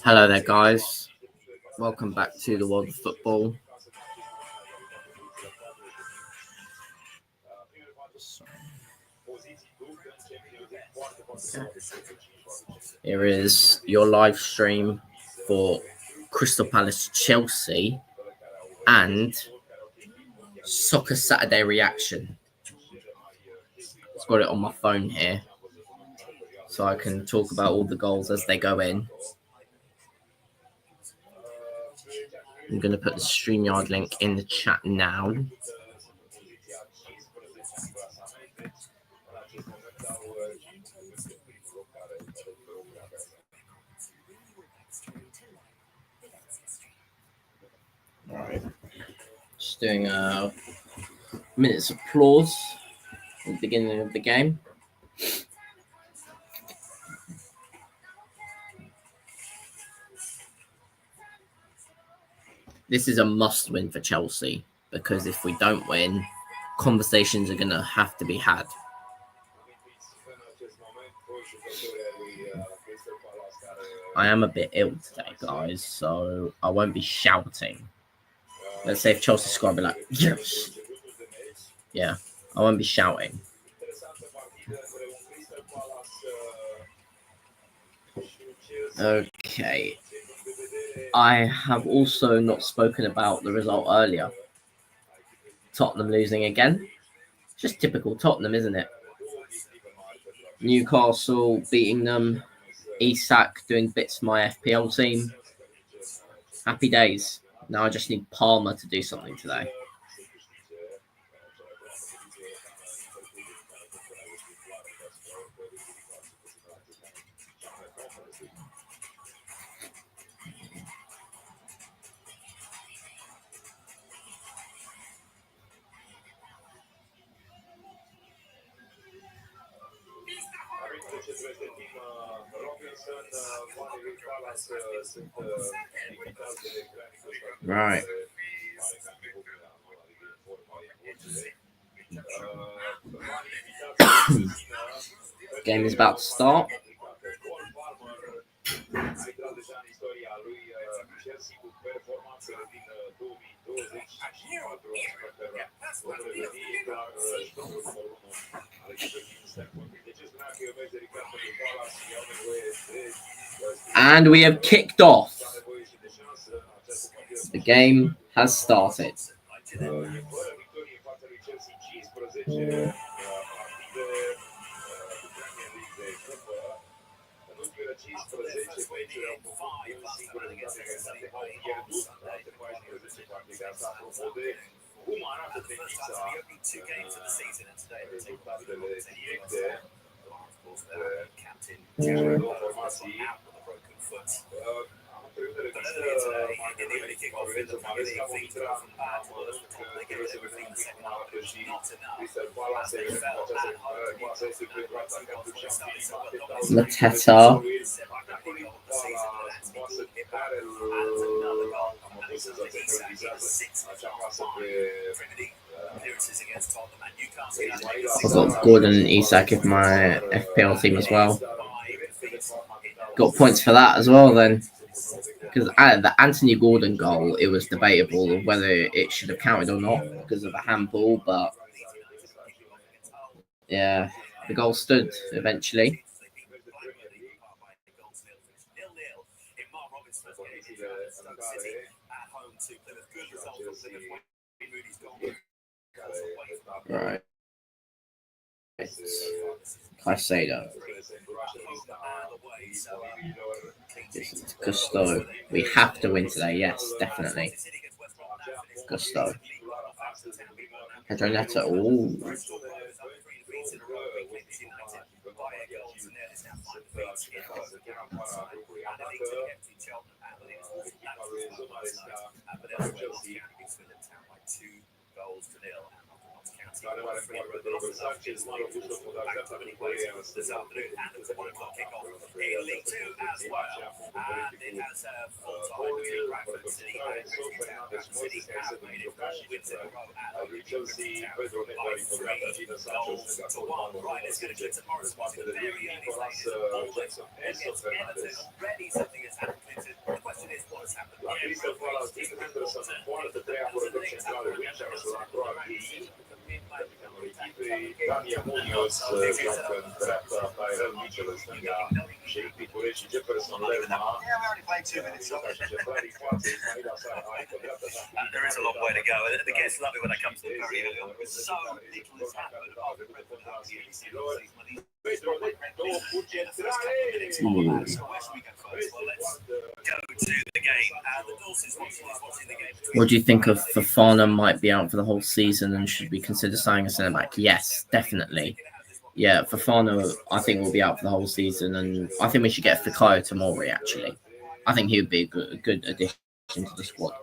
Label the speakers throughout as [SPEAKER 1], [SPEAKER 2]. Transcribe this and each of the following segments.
[SPEAKER 1] Hello there, guys. Welcome back to the world of football. Here is your live stream for Crystal Palace Chelsea and Soccer Saturday reaction. I've got it on my phone here so I can talk about all the goals as they go in. I'm going to put the StreamYard link in the chat now. All right. Just doing a minute's applause at the beginning of the game. This is a must win for Chelsea because if we don't win, conversations are going to have to be had. I am a bit ill today, guys, so I won't be shouting. Let's say if Chelsea score, I'll be like, yes. Yeah, I won't be shouting. Okay. I have also not spoken about the result earlier. Tottenham losing again. Just typical Tottenham, isn't it? Newcastle beating them. Isak doing bits for my FPL team. Happy days. Now I just need Palmer to do something today. Right. Game is about to start. And we have kicked off. The game has started. Mateta. I've got Gordon and Isak in my FPL team as well. Got points for that as well then. Because the Anthony Gordon goal, it was debatable whether it should have counted or not because of a handball, but yeah, the goal stood eventually. Right. Caicedo. Gusto. We have to win today. Yes, definitely. Gusto. Pedro Neto. Ooh.
[SPEAKER 2] this afternoon, and it's a 1 o'clock kickoff in League Two as well. And it has full time between Bradford City and Bristol Town. Bradford City have made it 4 wins in a row at Bristol Town by 3 goals to 1. Right, let's get a glimpse at Morris Watson in the very early stages of Bournemouth against Everton. Already something has happened. The question is, what has happened?
[SPEAKER 3] Daniel Munoz, captain Brata Tyrell Mitchell, Stinga, Shakti Kureshi, Jefferson Lerma,
[SPEAKER 2] there is a long way to go. The guests love it when I come to the very early on because so little has happened apart from Brentford last year. So where should we go first? Well, let's go to the game. The Dawson's watching the game.
[SPEAKER 1] What do you think of Fofana might be out for the whole season and should we consider signing a centre back? Yes, definitely. Yeah, Fofana I think will be out for the whole season, and I think we should get Fikayo Tomori actually. I think he would be a good addition to the squad.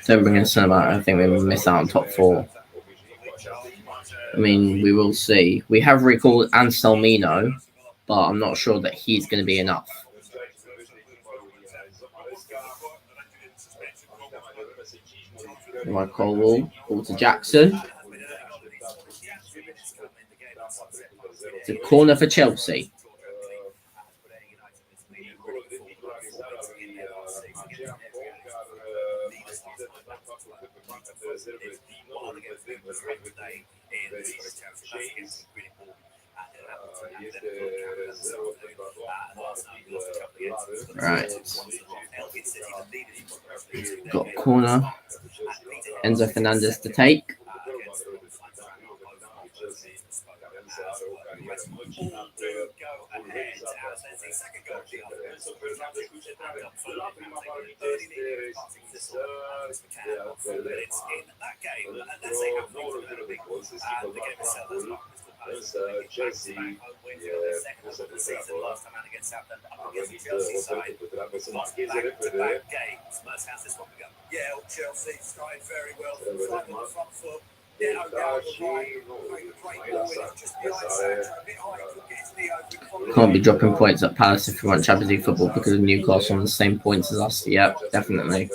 [SPEAKER 1] Don't bring in centre back. I think we will miss out on top 4. I mean, we will see. We have recalled Anselmino, but I'm not sure that he's going to be enough. Mike Colwell, Walter Jackson. It's a corner for Chelsea. Right. Got a corner. Enzo Fernandez to take.
[SPEAKER 3] Chelsea,
[SPEAKER 2] last time out against Southampton, up against the Chelsea side. Back-to-back games. Let's have this one go. Yeah, Chelsea started very well. Front on the front foot.
[SPEAKER 1] Can't be dropping points at Palace if we want Champions League football because of Newcastle on the same points as us. Yeah, definitely.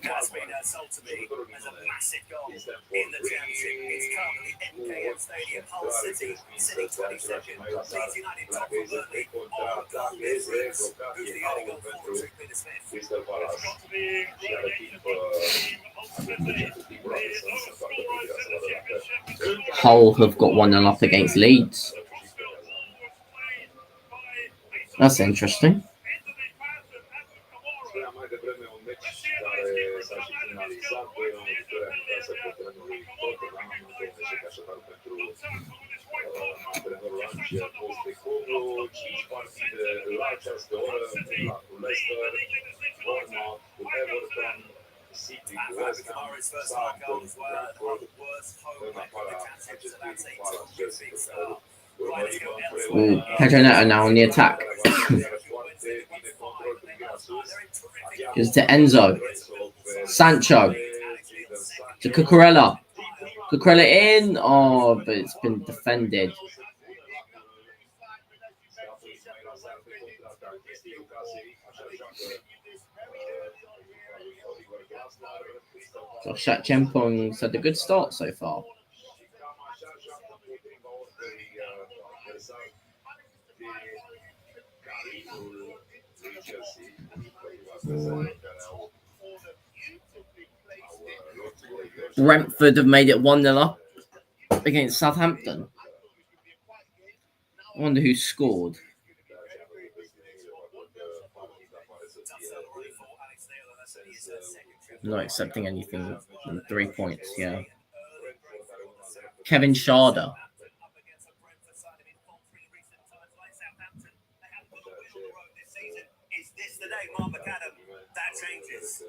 [SPEAKER 2] That's been sold to me as a massive goal in the championship. It's currently MKM Stadium, Hull City, sitting 22nd. Leeds United top of Burnley on goal difference. Who's the only goal for Peter Smith?
[SPEAKER 1] Hull have got 1-0 up against Leeds. That's interesting. Pedro Neto now on the attack. Gives to Enzo. Sancho. To Cucurella. Cucurella in. Oh, but it's been defended. Josh Chempong's had a good start so far. Brentford have made it 1-0 up against Southampton. wonder who scored. Not accepting anything than 3 points, yeah. Kevin Sharder.
[SPEAKER 2] Is this the day, Mark McAdam? That changes.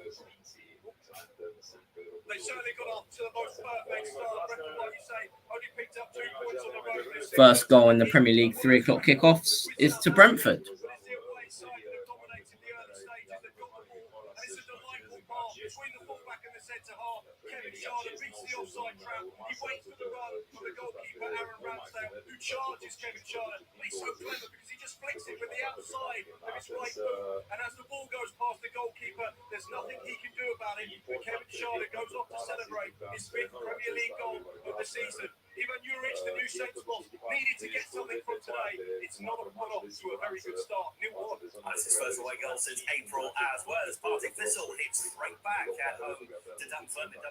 [SPEAKER 2] They certainly got off to the most perfect start. Brentford, like you say, only picked up 2 points on the road this season.
[SPEAKER 1] First goal in the Premier League 3 o'clock kickoffs is to Brentford.
[SPEAKER 2] It's the away side that have dominated the early stages. They've got the ball, and it's a delightful pass between the fullback and the centre half. Kevin Sharder reaches the offside trap. He waits for the run from the goalkeeper, Aaron Ramsdale, who charges Kevin Sharder. He's so clever because he just flicks it with the outside of his right foot. And as the ball goes past the goalkeeper, there's nothing he can do about it. But Kevin Sharder goes off to celebrate his 5th Premier League goal of the season. Even Juric, the new centre boss, needed to get something from today. It's not a put-off to a very good start. That's his first away goal since April as well as Partick Thistle hits straight back at home to Dunfermline.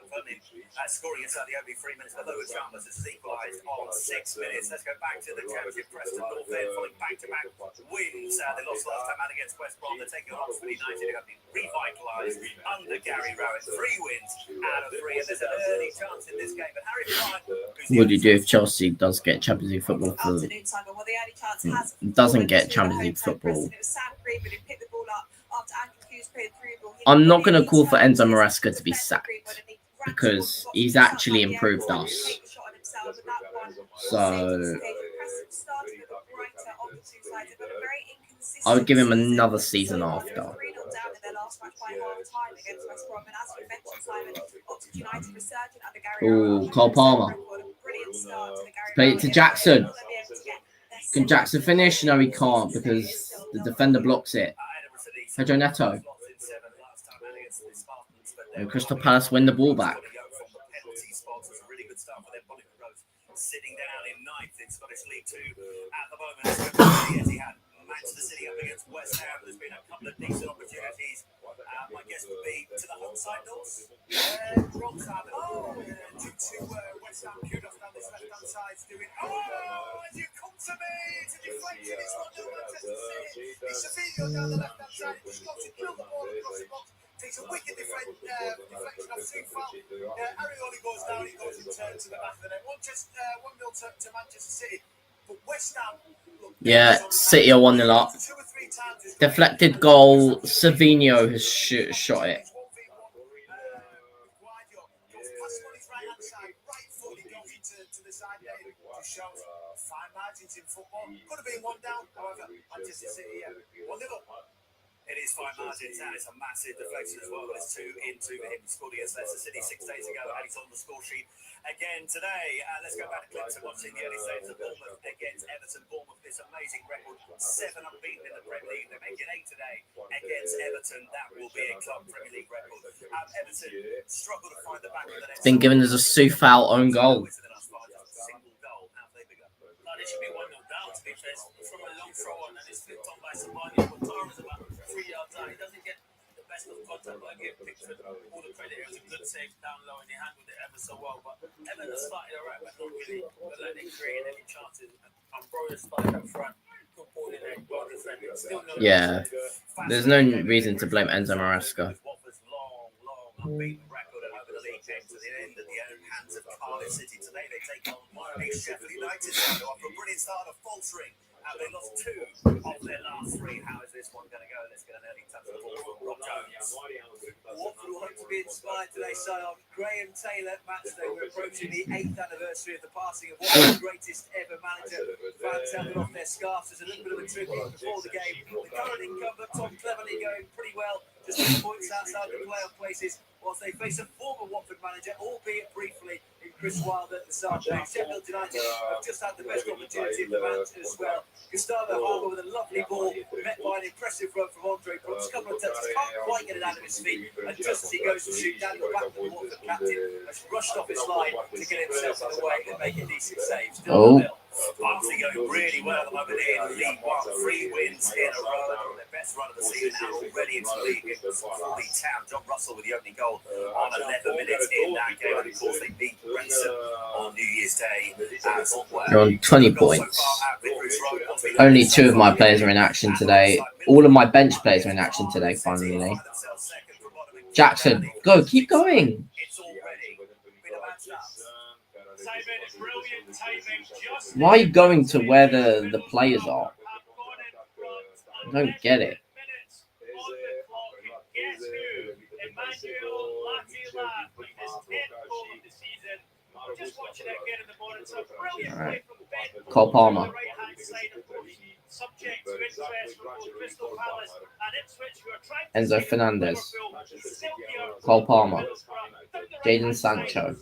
[SPEAKER 2] Scoring inside the opening 3 minutes, although Chalmers has equalised on 6 minutes. Let's go back to the championship. Preston North End following back-to-back wins. They lost last time out against West Brom. They're taking on Oxford United, who have been revitalised under Gary Rowett. 3 wins out of 3, and there's an early chance in this game. But Harry Bryant,
[SPEAKER 1] What do you do if Chelsea does get Champions League football? Doesn't get Champions League football. I'm not going to call for Enzo Maresca to be sacked because he's actually improved us. So I would give him another season after. Oh, Cole Palmer. Play it to Jackson. Can Jackson finish? No, he can't because the defender blocks it. Pedro Neto. And Crystal Palace win the ball back.
[SPEAKER 2] Sitting down in 9th in Scottish League 2 at the moment. He had Manchester City up against West Ham. There's been a couple of decent opportunities. My guess would be to the home side, Knowles. Wrong side. Due to West Ham, kudos down this left-hand side. Doing, and you come to me to deflect it. It's not the Manchester City. It's Savino down the left-hand side. He's got to kill the ball across the box. Takes a wicked deflection of Sufal. Arioli goes down, he goes in turn to the back of the net. 1-0 to Manchester City. But West Ham,
[SPEAKER 1] yeah, City are 1-0 up. Deflected goal. Savino has shot it.
[SPEAKER 2] Fine margins in football. Could have been 1 down, however, Manchester City 1-0. It is 5 margins, and it's a massive deflection as well. But it's 2 into him. He scored against Leicester City 6 days ago, and he's on the score sheet again today. Let's go back to Clemson, watching the early stages of Bournemouth against Everton. Bournemouth, this amazing record, 7 unbeaten in the Premier League. They're making 8 today against Everton. That will be a club Premier League record. Everton struggle to find the back of the net.
[SPEAKER 1] Been given as a Sufal own goal.
[SPEAKER 2] Single goal. How have they begun? It should be 1-0 down, to be fair. From a long throw on, and it's flipped on by Samani. Tara's about 3 yards out. He doesn't get the best of contact, but I give Pickford all the credit. It was a good save down low, and he handled it ever so well. But Everton started alright, but not really. But like they created any chances. And Broder started up front. Good ball in there. Well defended. Still no.
[SPEAKER 1] Yeah, there's no reason to blame Enzo Maresca.
[SPEAKER 2] Long unbeaten record over the league came to the end at the hands of Cardiff City today. They take on a Sheffield United side who after a brilliant start of faltering. They lost 2 of their last 3. How is this one going to go? Let's get an early touch of the ball from Rob Jones. Watford will hope to be inspired today, so Graham Taylor matchday. We're approaching the 8th anniversary of the passing of one of the greatest ever manager. Fans held off their scarves as a little bit of a tribute before the game. The current incumbent, Tom Cleverley, going pretty well, just 2 points outside the playoff places, whilst they face a former Watford manager, albeit briefly, in Chris Wilder this afternoon. Sheffield United have just had the best opportunity of the match as well. Gustavo Harbour with a lovely ball, met by an impressive run from Andre Brooks. Couple of touches, can't quite get it out of his feet, and just as he goes to shoot down the back of the Watford captain, has rushed off his line to get himself in the way and make a decent save. Still 0-0. Barnsley going really well at the moment in League One. 3 wins in a row. They're best run of the season and already into lead. It was Crawley Town. John Russell with the opening goal on 11 minutes in that game. And of course, they beat Wrexham on New Year's Day as well.
[SPEAKER 1] They're on 20 points. Only 2 of my players are in action today. All of my bench players are in action today, finally. Jackson, go, keep going. Why are you going to where the players are? I don't get it. Alright. Cole Palmer. Enzo Fernandez. Cole Palmer. Jadon Sancho.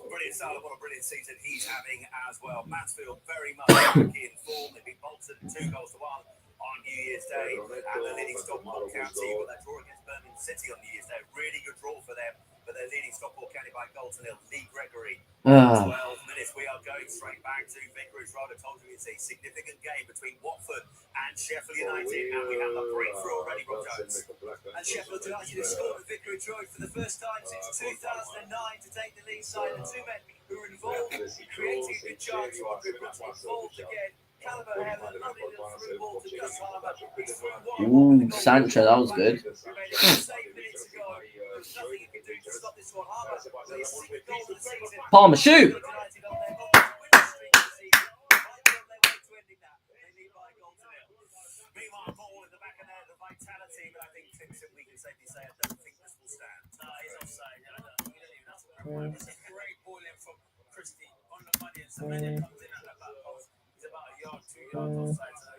[SPEAKER 2] Brilliant start, what a brilliant season he's having as well. Mansfield very much back in form. They've been bolted 2 goals to 1 on New Year's Day, and the leading Stockport County with that draw against Birmingham City on New Year's Day. Really good draw for them, but they're leading Stockport County by goal to 0. Lee Gregory. 12 minutes. We are going straight back to Vicarage Road. I told you it's a significant game between Watford and Sheffield United, and we have a breakthrough already, Rob Jones. And Sheffield United have scored at Vicarage Road for the first time since 2009 to take the lead side. The 2 men who were involved in creating a good chance for Andrew Brooks involved again.
[SPEAKER 1] Ooh, Sancho, that was good. Palmer, shoot!
[SPEAKER 2] Meanwhile, ball in the back of there, the vitality, but I think we can safely say I don't think this will stand. He's offside. I don't even that's a great ball in from Christie on the money, and so when it comes in at that back post, he's about a yard, 2 yards offside. So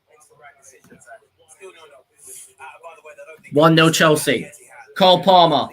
[SPEAKER 2] makes the right decision. Still no. By the way, that opening
[SPEAKER 1] 1-0 Chelsea. Cole Palmer.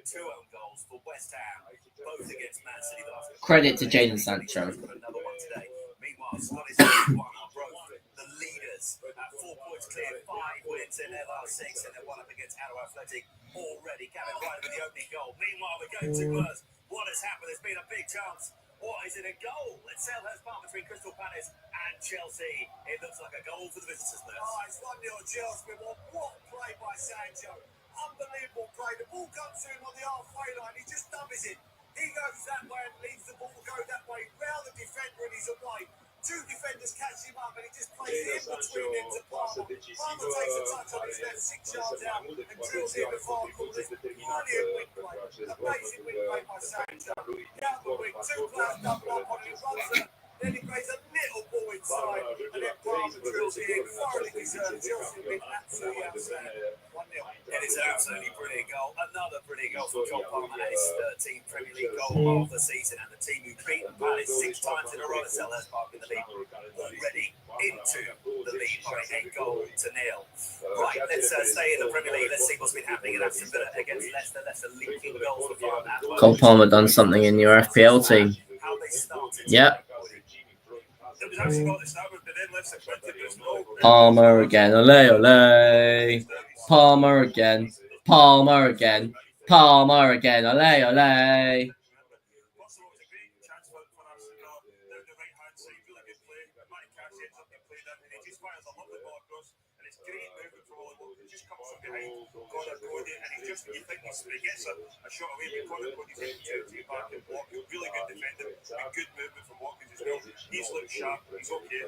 [SPEAKER 2] Two own goals for West Ham, both against Man City.
[SPEAKER 1] Credit to Jadon Sancho.
[SPEAKER 2] Another one today. Meanwhile, Scottish League One are both the leaders at 4 points clear, 5 wins in their last 6, and they're one up against Harrow Athletic already. Gavin Wright with the opening goal. Meanwhile, we're going to Spurs. What has happened? There's been a big chance. Or is it a goal? It's Selhurst Park between Crystal Palace and Chelsea. It looks like a goal for the visitors. It's 1-0 Chelsea. What play by Sancho? Unbelievable play. The ball comes to him on the halfway line. He just dummies it. He goes that way and leaves the ball go that way. Round the defender and he's away. 2 defenders catch him up and he just plays it in between them to Palmer. Palmer takes a touch on his left 6 yards out and drills in the far corner. Brilliant wing play. Amazing wing play by Sancho. Down the wing, 2 players double up on him. Runs it. Then he plays a little ball inside and then Palmer drills it in. Thoroughly deserved. Chelsea win absolutely outstanding. 1-0. It is an absolutely brilliant goal. Another brilliant goal from John Palmer and his 13th Premier League goal of the season. And the team who beat Palace 6 times in a row at Selhurst Park in the league already into the lead by 8 goals to 0. Right, let's stay in the Premier League. Let's see what's been happening at Aston Villa against Leicester. Leicester leaking goals for fun.
[SPEAKER 1] Cole Palmer done something in your FPL team.
[SPEAKER 2] How they started.
[SPEAKER 1] Yep. Palmer again. Ole, ole. Palmer again. Palmer again. Palmer again. Ole, ole.
[SPEAKER 2] You think he gets a shot away because he's able to get back and block. Really good defender, and good movement from Watkins as well. He's looked sharp, he's okay.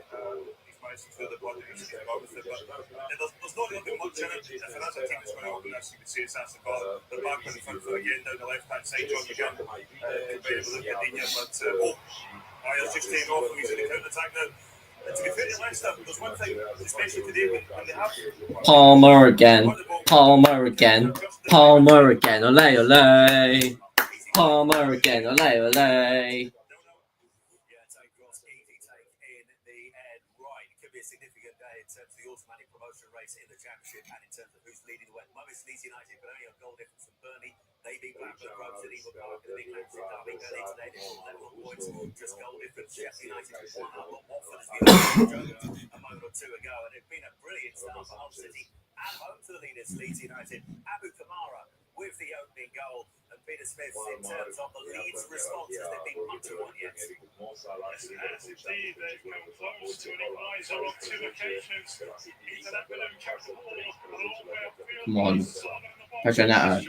[SPEAKER 2] He's managed to clear the blood and he's getting on with it. But there's not going to be much in it. If there is a team that's going to open this, you can see it's Aston Villa. They're back on the front foot again down the left hand side. John McGinn compared with Gardenia, but Ayers just taking off and he's in the counter attack now. And to be fair to Leicester, there's one thing, especially today when they have
[SPEAKER 1] Palmer again. Palmer again. Palmer again. Ole, ole. Palmer again. Ole, ole.
[SPEAKER 2] Yeah, take Ross, easy take in the end. Right, it could be a significant day in terms of the automatic promotion race in the Championship and in terms of who's leading the way. At the moment, it's Leeds United, but only a goal difference from Burnley. They beat Blackburn Rovers at Eagle Park in the big Lancashire derby early today. They won 11 points, just goal difference. Sheffield United has won up, but Watford has been a moment or 2 ago, and it's been a brilliant start for Hull City And home to the leaders, Leeds United. Abu Kamara with the opening goal. And Peter Smith in terms of the Leeds' responses, they've been much of one yet.
[SPEAKER 4] Yes, indeed, they've come close to an equaliser on 2 occasions. He's an absolute capital ball, a long way upfield.
[SPEAKER 1] Come on. Pressure Neto.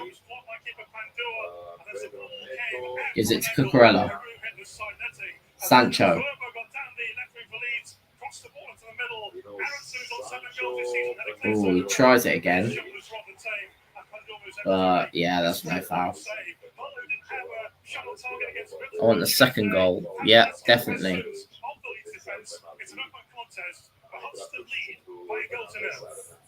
[SPEAKER 1] Gives it to Cucurella. Sancho. Oh, he tries it again. Yeah, that's no foul. I want the second goal. Yeah, definitely.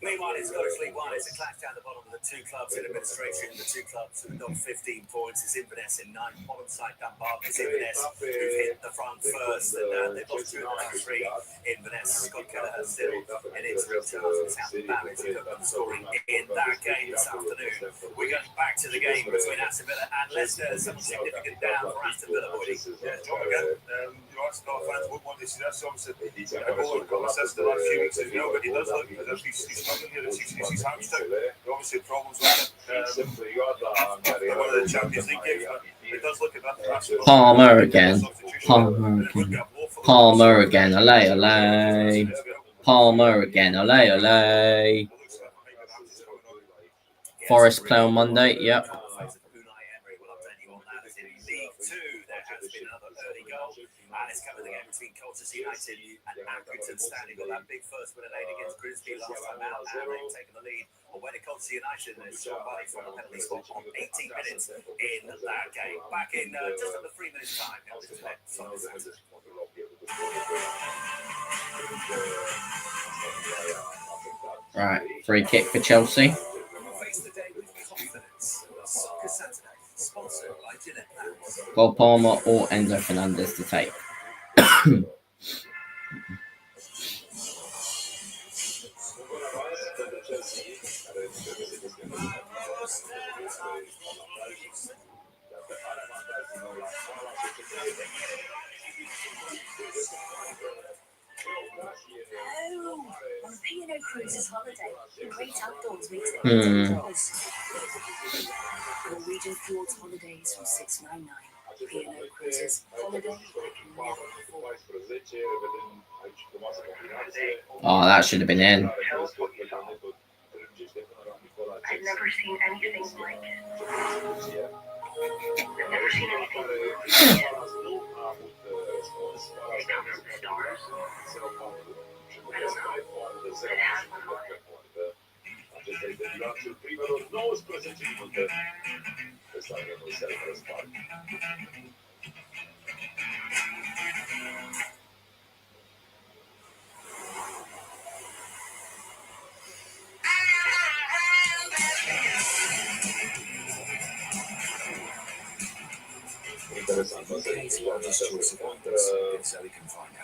[SPEAKER 2] Meanwhile, it's Scottish League One. It's a clash down the bottom of the two clubs in administration. The two clubs have got 15 points. It's Inverness in 9th. Bottom side Dunbar. It's Inverness who've hit the front first. And they've lost 2 of the last 3. Inverness, Scott Kelleher still in interim charge. And Southampton Ballard scoring in that game this afternoon. We're going back to the game between Aston Villa and Leicester. Some significant down for Aston Villa, Woody.
[SPEAKER 4] Yeah, John again. Arsenal fans would want to see that. So obviously, a goal and assist the last few weeks, as you know, but he does look as if he's struggling here. He's hamstring. Obviously, problems with it. One of the Champions League games, but it does look at that.
[SPEAKER 1] Palmer again. Palmer again. Ole, ole. Palmer again. Ole, ole. Forest play on Monday. Yep.
[SPEAKER 2] And it's coming the game between Colchester United and Accrington Stanley. Got that big first win at 8 against Grimsby last time out, and they've taken the lead. But when it comes to United, there's Sean Barley from the penalty spot on 18 minutes in that game. Back in just under 3 minutes' time.
[SPEAKER 1] Right, free kick for Chelsea.
[SPEAKER 2] Face the day with confidence. Soccer Saturday, sponsored by Gillette Labs.
[SPEAKER 1] Cole Palmer or Enzo Fernandez to take.
[SPEAKER 5] On a P&O Cruises holiday, the great outdoors makes it outdoors. Norwegian Fjords holidays from $699. P&O Cruises holiday like never before.
[SPEAKER 1] Oh, that should have been in.
[SPEAKER 5] I've never seen anything like it. I've never seen anything like it. It comes from the stars. I don't know. It has one on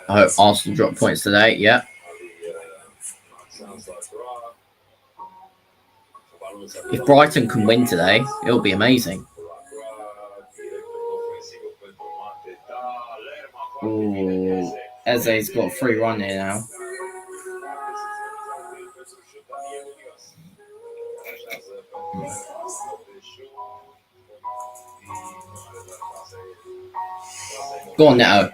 [SPEAKER 1] I hope Arsenal drop points today. Yeah. If Brighton can win today, it'll be amazing. Ooh, Eze's got a free run here now. Go on, Neto.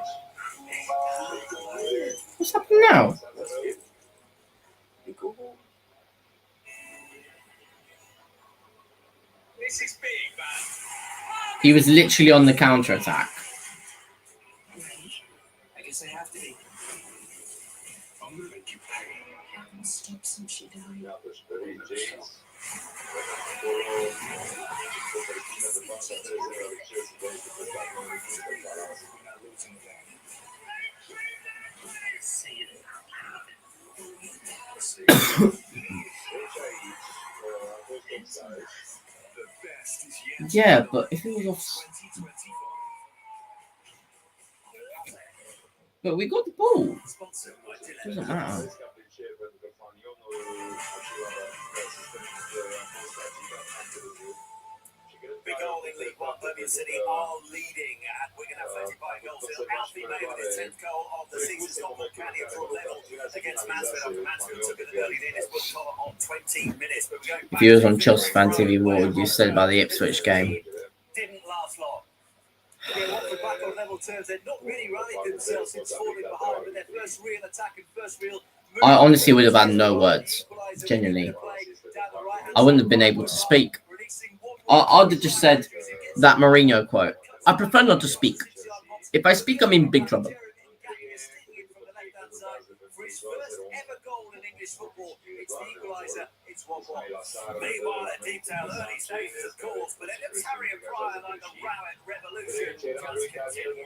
[SPEAKER 1] What's happening now? He was literally on the counter attack.
[SPEAKER 2] I guess I have to be. I'm gonna make you pay.
[SPEAKER 5] Stop some shit out.
[SPEAKER 1] Yeah, but if it was off. But we got the ball. Doesn't matter.
[SPEAKER 2] Big goal in League One. Birmingham City are leading at Wigan Athletic by goals. Alfie May with his 10th goal of the season. Scotland County have drawn level against Mansfield after Mansfield took an early lead. It's Will Collar on 20 minutes. But we're going back.
[SPEAKER 1] If you was on Chelsea Fan TV, what would you say about the Ipswich game?
[SPEAKER 2] Didn't last long. Yeah, Watford back on level terms. They're not really rallied themselves since falling behind, but their first real attack and first real.
[SPEAKER 1] I honestly would have had no words. Genuinely, I wouldn't have been able to speak. I'd have just said that Mourinho quote. I prefer not to speak. If I speak, I'm in big trouble.
[SPEAKER 2] For his first ever goal in English football, it's the equaliser. It's 1-1. Meanwhile, at Deepdale, early stages, of course, but it looks Harry and Brian like a Rowett revolution just continues.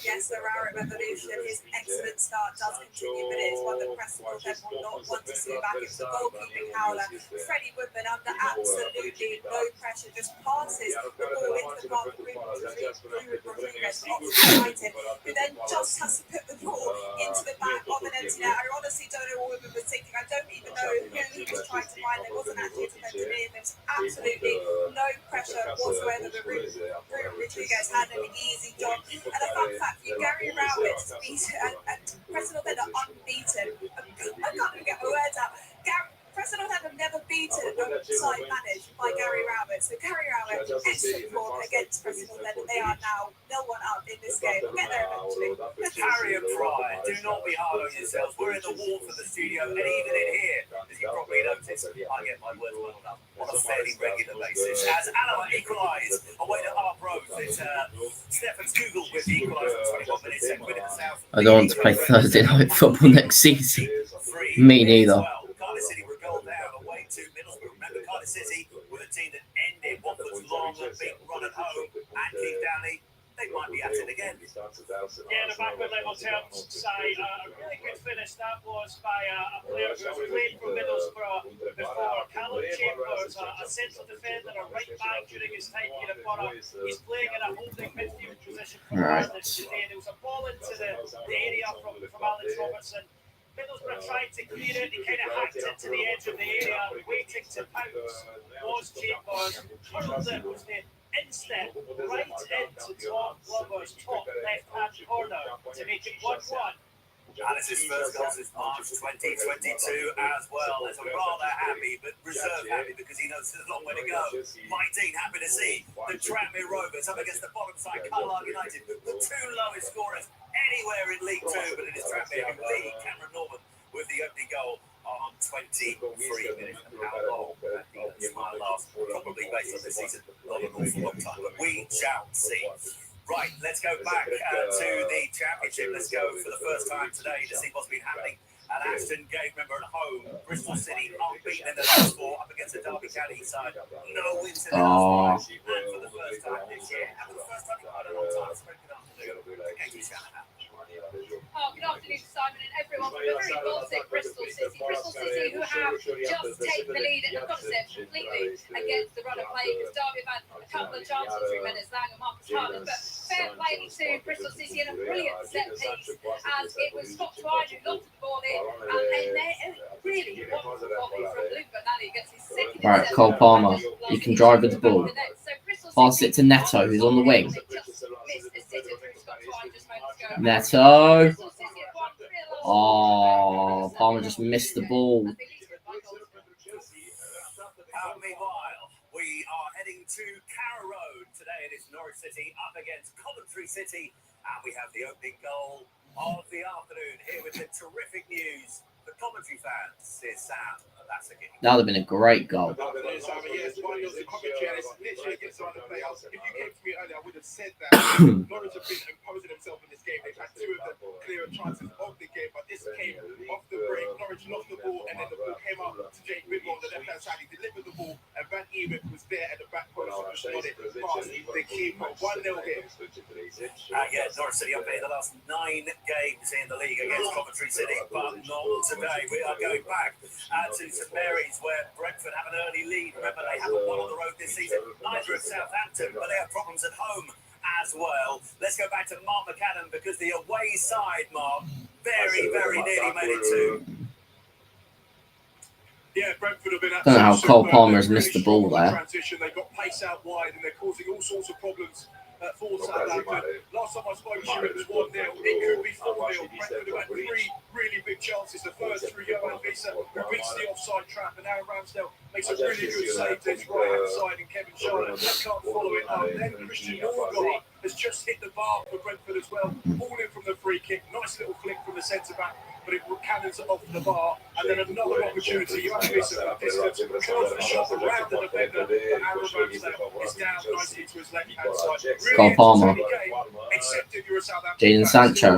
[SPEAKER 6] Yes, the Rowett revolution. His excellent start does continue, but it's one that Preston will not want to see back. It's the goalkeeping howler. Freddie Woodman under absolutely no pressure, just passes the ball into the path of Rodriguez, Oxford, who then just has to put the ball into the back of an empty net. I honestly don't know what Woodman was thinking. I don't even know who he was trying to find. There wasn't actually a defender near him. There was absolutely no pressure whatsoever. The Rodriguez had an easy job. And a fun fact for you, Gary Rowett and Preston North End are unbeaten. I can't even get my words out. Preston North End have never beaten a side managed by Gary Rowett. So Gary Rowett, excellent form against Preston North End. They are now 0-1 up in this game. We'll get there eventually.
[SPEAKER 2] Harry and Brian, do not be hard on yourselves. We're in the wall for the studio, and even in here, as you probably noticed, I get my words well up on a fairly regular basis. As Alloa equalise away to Harp Road, it's Stefan Skugel with the equaliser 21 minutes, second win in the South.
[SPEAKER 1] I don't want to play Thursday night football next season. Me neither.
[SPEAKER 2] Cardiff City were goal down away to Middlesbrough. Remember, Cardiff City were the team that ended Watford's long and big run at home. And Keith Downey, they might be at it again.
[SPEAKER 7] Yeah, the back with level terms side. A really good finish that was by a player who played for Middlesbrough before. Callum Chambers, a central defender, a right back during his time here at Borough. He's playing in a holding midfield position for Cardiff today. There was a ball into the area from Alex Robertson. Middlesbrough tried to clear it, he kind of hacked it to the edge of the area, waiting to pounce was Chambers, hurled it, was the instep right into Tom Glover's top left-hand corner to make it 1-1.
[SPEAKER 2] And it's his first goal since March 2022 as well. As I'm rather happy, but reserved happy because he knows there's a long way to go. Mike Dean happy to see the Tranmere Rovers up against the bottom side, Carlisle United, the two lowest scorers anywhere in League Two, but it is Tranmere who lead. Cameron Norman with the opening goal on 23 minutes. And how long that might last, probably based on this season, not an awful long time, but we shall see. Right, let's go back to the Championship. Let's go for the first time today to see what's been happening at Ashton Gate. Remember, at home, Bristol City unbeaten in the last four up against the Derby County side. No wins in the last four. And for the first time this year, and for the first time in quite a long time, it's very good afternoon. Katie Shanahan.
[SPEAKER 6] Oh, good afternoon, Simon and everyone. We're very Baltic Bristol City. Bristol City, who have just taken the lead, and I've got to say, completely against the run of play, because Derby have had a couple of chances, 3 minutes long, and Marcus Harlan. But fair play to Bristol City in a brilliant set piece, as it was Scott Twine who locked the ball in, and they really wonderful volley from Luke Bernali against his second.
[SPEAKER 1] Right, Cole Palmer, you can drive with the ball. Pass it to Neto, who's on the wing. Neto. Oh, Palmer just missed the ball.
[SPEAKER 2] Meanwhile, we are heading to Carrow Road today. It is Norwich City up against Coventry City, and we have the opening goal of the afternoon here with the terrific news for Coventry fans. Here's Sam. That's a game.
[SPEAKER 1] That would have been a great goal.
[SPEAKER 4] Yes, If you came to me earlier, I would have said that Norwich have been imposing themselves in this game. They've had two of the clearer chances of the game, but this came off the break. Norwich lost the ball, and then the ball came out to Jake Bidwell on the left-hand side. He delivered the ball, and Van Ewick was there at the back post and just nodded past the keeper. 1-0 here.
[SPEAKER 2] Yeah, Norwich City up in the last 9 games in the league against Coventry City, but not today. We are going back to St Mary's, where Brentford have an early lead. Remember, they haven't won on the road this season. Neither have Southampton, but they have problems at home as well. Let's go back to Mark McAdam, because the away side, Mark, very, very nearly made it too.
[SPEAKER 4] Yeah, Brentford have been
[SPEAKER 1] I don't know how Cole Palmer has missed the ball there.
[SPEAKER 4] Transition. They got pace out wide, and they're causing all sorts of problems for Southampton. Last time I spoke to you, it was 1-0. It could be 4-0. Brentford have had 3 really big chances. The first through Johan Visa, who beats the offside trap, and Aaron Ramsdale makes a really good save to his right-hand side, and Kevin Schuyler can't follow it up. Then Christian Norgard has just hit the bar for Brentford as well. Ball in from the free kick. Nice little flick from the centre-back, but it cannons off the bar. And then another opportunity. Johan Visa from distance curls the shot around the defender, but Aaron Ramsdale is down nicely to his left-hand side.
[SPEAKER 1] Cole Palmer,
[SPEAKER 4] Except if you're a Southampton
[SPEAKER 1] Jadon
[SPEAKER 4] fan,
[SPEAKER 1] Sancho,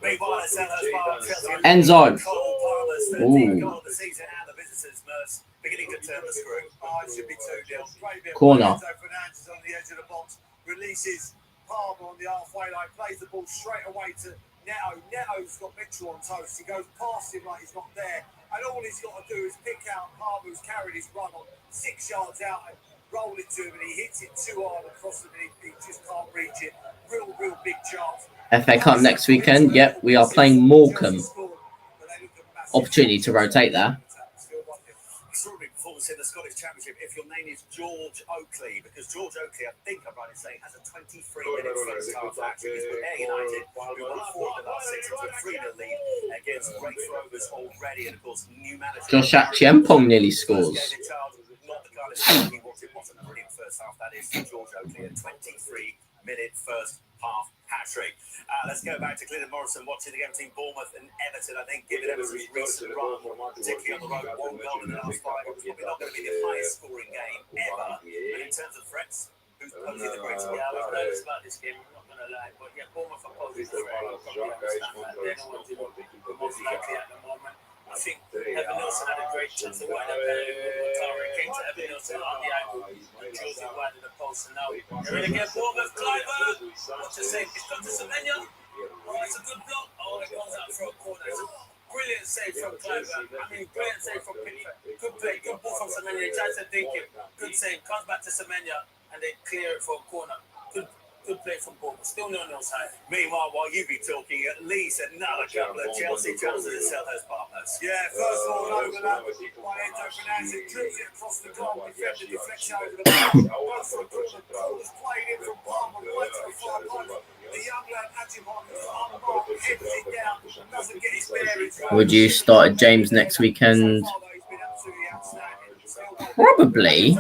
[SPEAKER 2] Meanwhile, at Selhurst Park, Chelsea
[SPEAKER 1] Enzo.
[SPEAKER 2] Cole Palmer's 13th goal of the season, and the visitors' Merce beginning to turn the screw.
[SPEAKER 6] It should be 2-0. Great bit of
[SPEAKER 1] Corner.
[SPEAKER 6] Enzo Fernandez on the edge of the box, releases Palmer on the halfway line, plays the ball straight away to Neto. Neto's got Mitchell on toast. He goes past him like he's not there, and all he's got to do is pick out Palmer, who's carried his run on 6 yards out, and roll it to him, and he hits it too hard across him, and he just can't reach it. Real big chance.
[SPEAKER 1] FA Cup next weekend. Yep, we are playing Morecambe. Opportunity to rotate there.
[SPEAKER 2] Extraordinary performance in the Scottish Championship if your name is George Oakley, because George Oakley, I think I'm right in saying, has a 23-minute first half action against Ayr United, who won 4 of the last 6 into a 3-0 lead against Raith Rovers already, and of course, new manager
[SPEAKER 1] Josh Achiampong nearly scores.
[SPEAKER 2] not the kind of score he wanted. What a brilliant first half that is for George Oakley, a 23-minute first half hat-trick. Let's go back to Clinton Morrison watching the game between Bournemouth and Everton. I think given Everton's recent run, particularly on the road, 1 goal in the last 5, it's probably not going to be the highest scoring game ever. But in terms of threats, who's posing the greatest?
[SPEAKER 7] Yeah, I've noticed about this game, I'm not going to lie, but yeah, Bournemouth are posing the threat. I probably understand that. They're the ones who look the most likely at the moment. I think Evan Nelson had a great chance to wind up with Tara. It came to Evan Nelson on the angle, and chose it wide of the post, and now they're in again. Bournemouth, Cliver, what to say? It's come to Semenya. Oh, it's a good block. Oh, it goes out for a corner. It's a brilliant save from Cliver. I mean, brilliant save from Pickford. Good play, good ball from Semenya. He tries to dink him. Good save. Comes back to Semenya, and they clear it for a corner. Good play from Bournemouth. Still no side.
[SPEAKER 2] Meanwhile, while you be talking, at least another couple of Chelsea chances at Selhurst Park.
[SPEAKER 6] Yeah, first ball overlap by Enzo Fernandez. It drills it across the goal. Defender deflection over the bar. Goes for a corner. Ball is played in from Palmer right to the far post. The young lad Watchalong is unmarked, heads it down, doesn't get his bearings right.
[SPEAKER 1] Would you start James next weekend? Probably.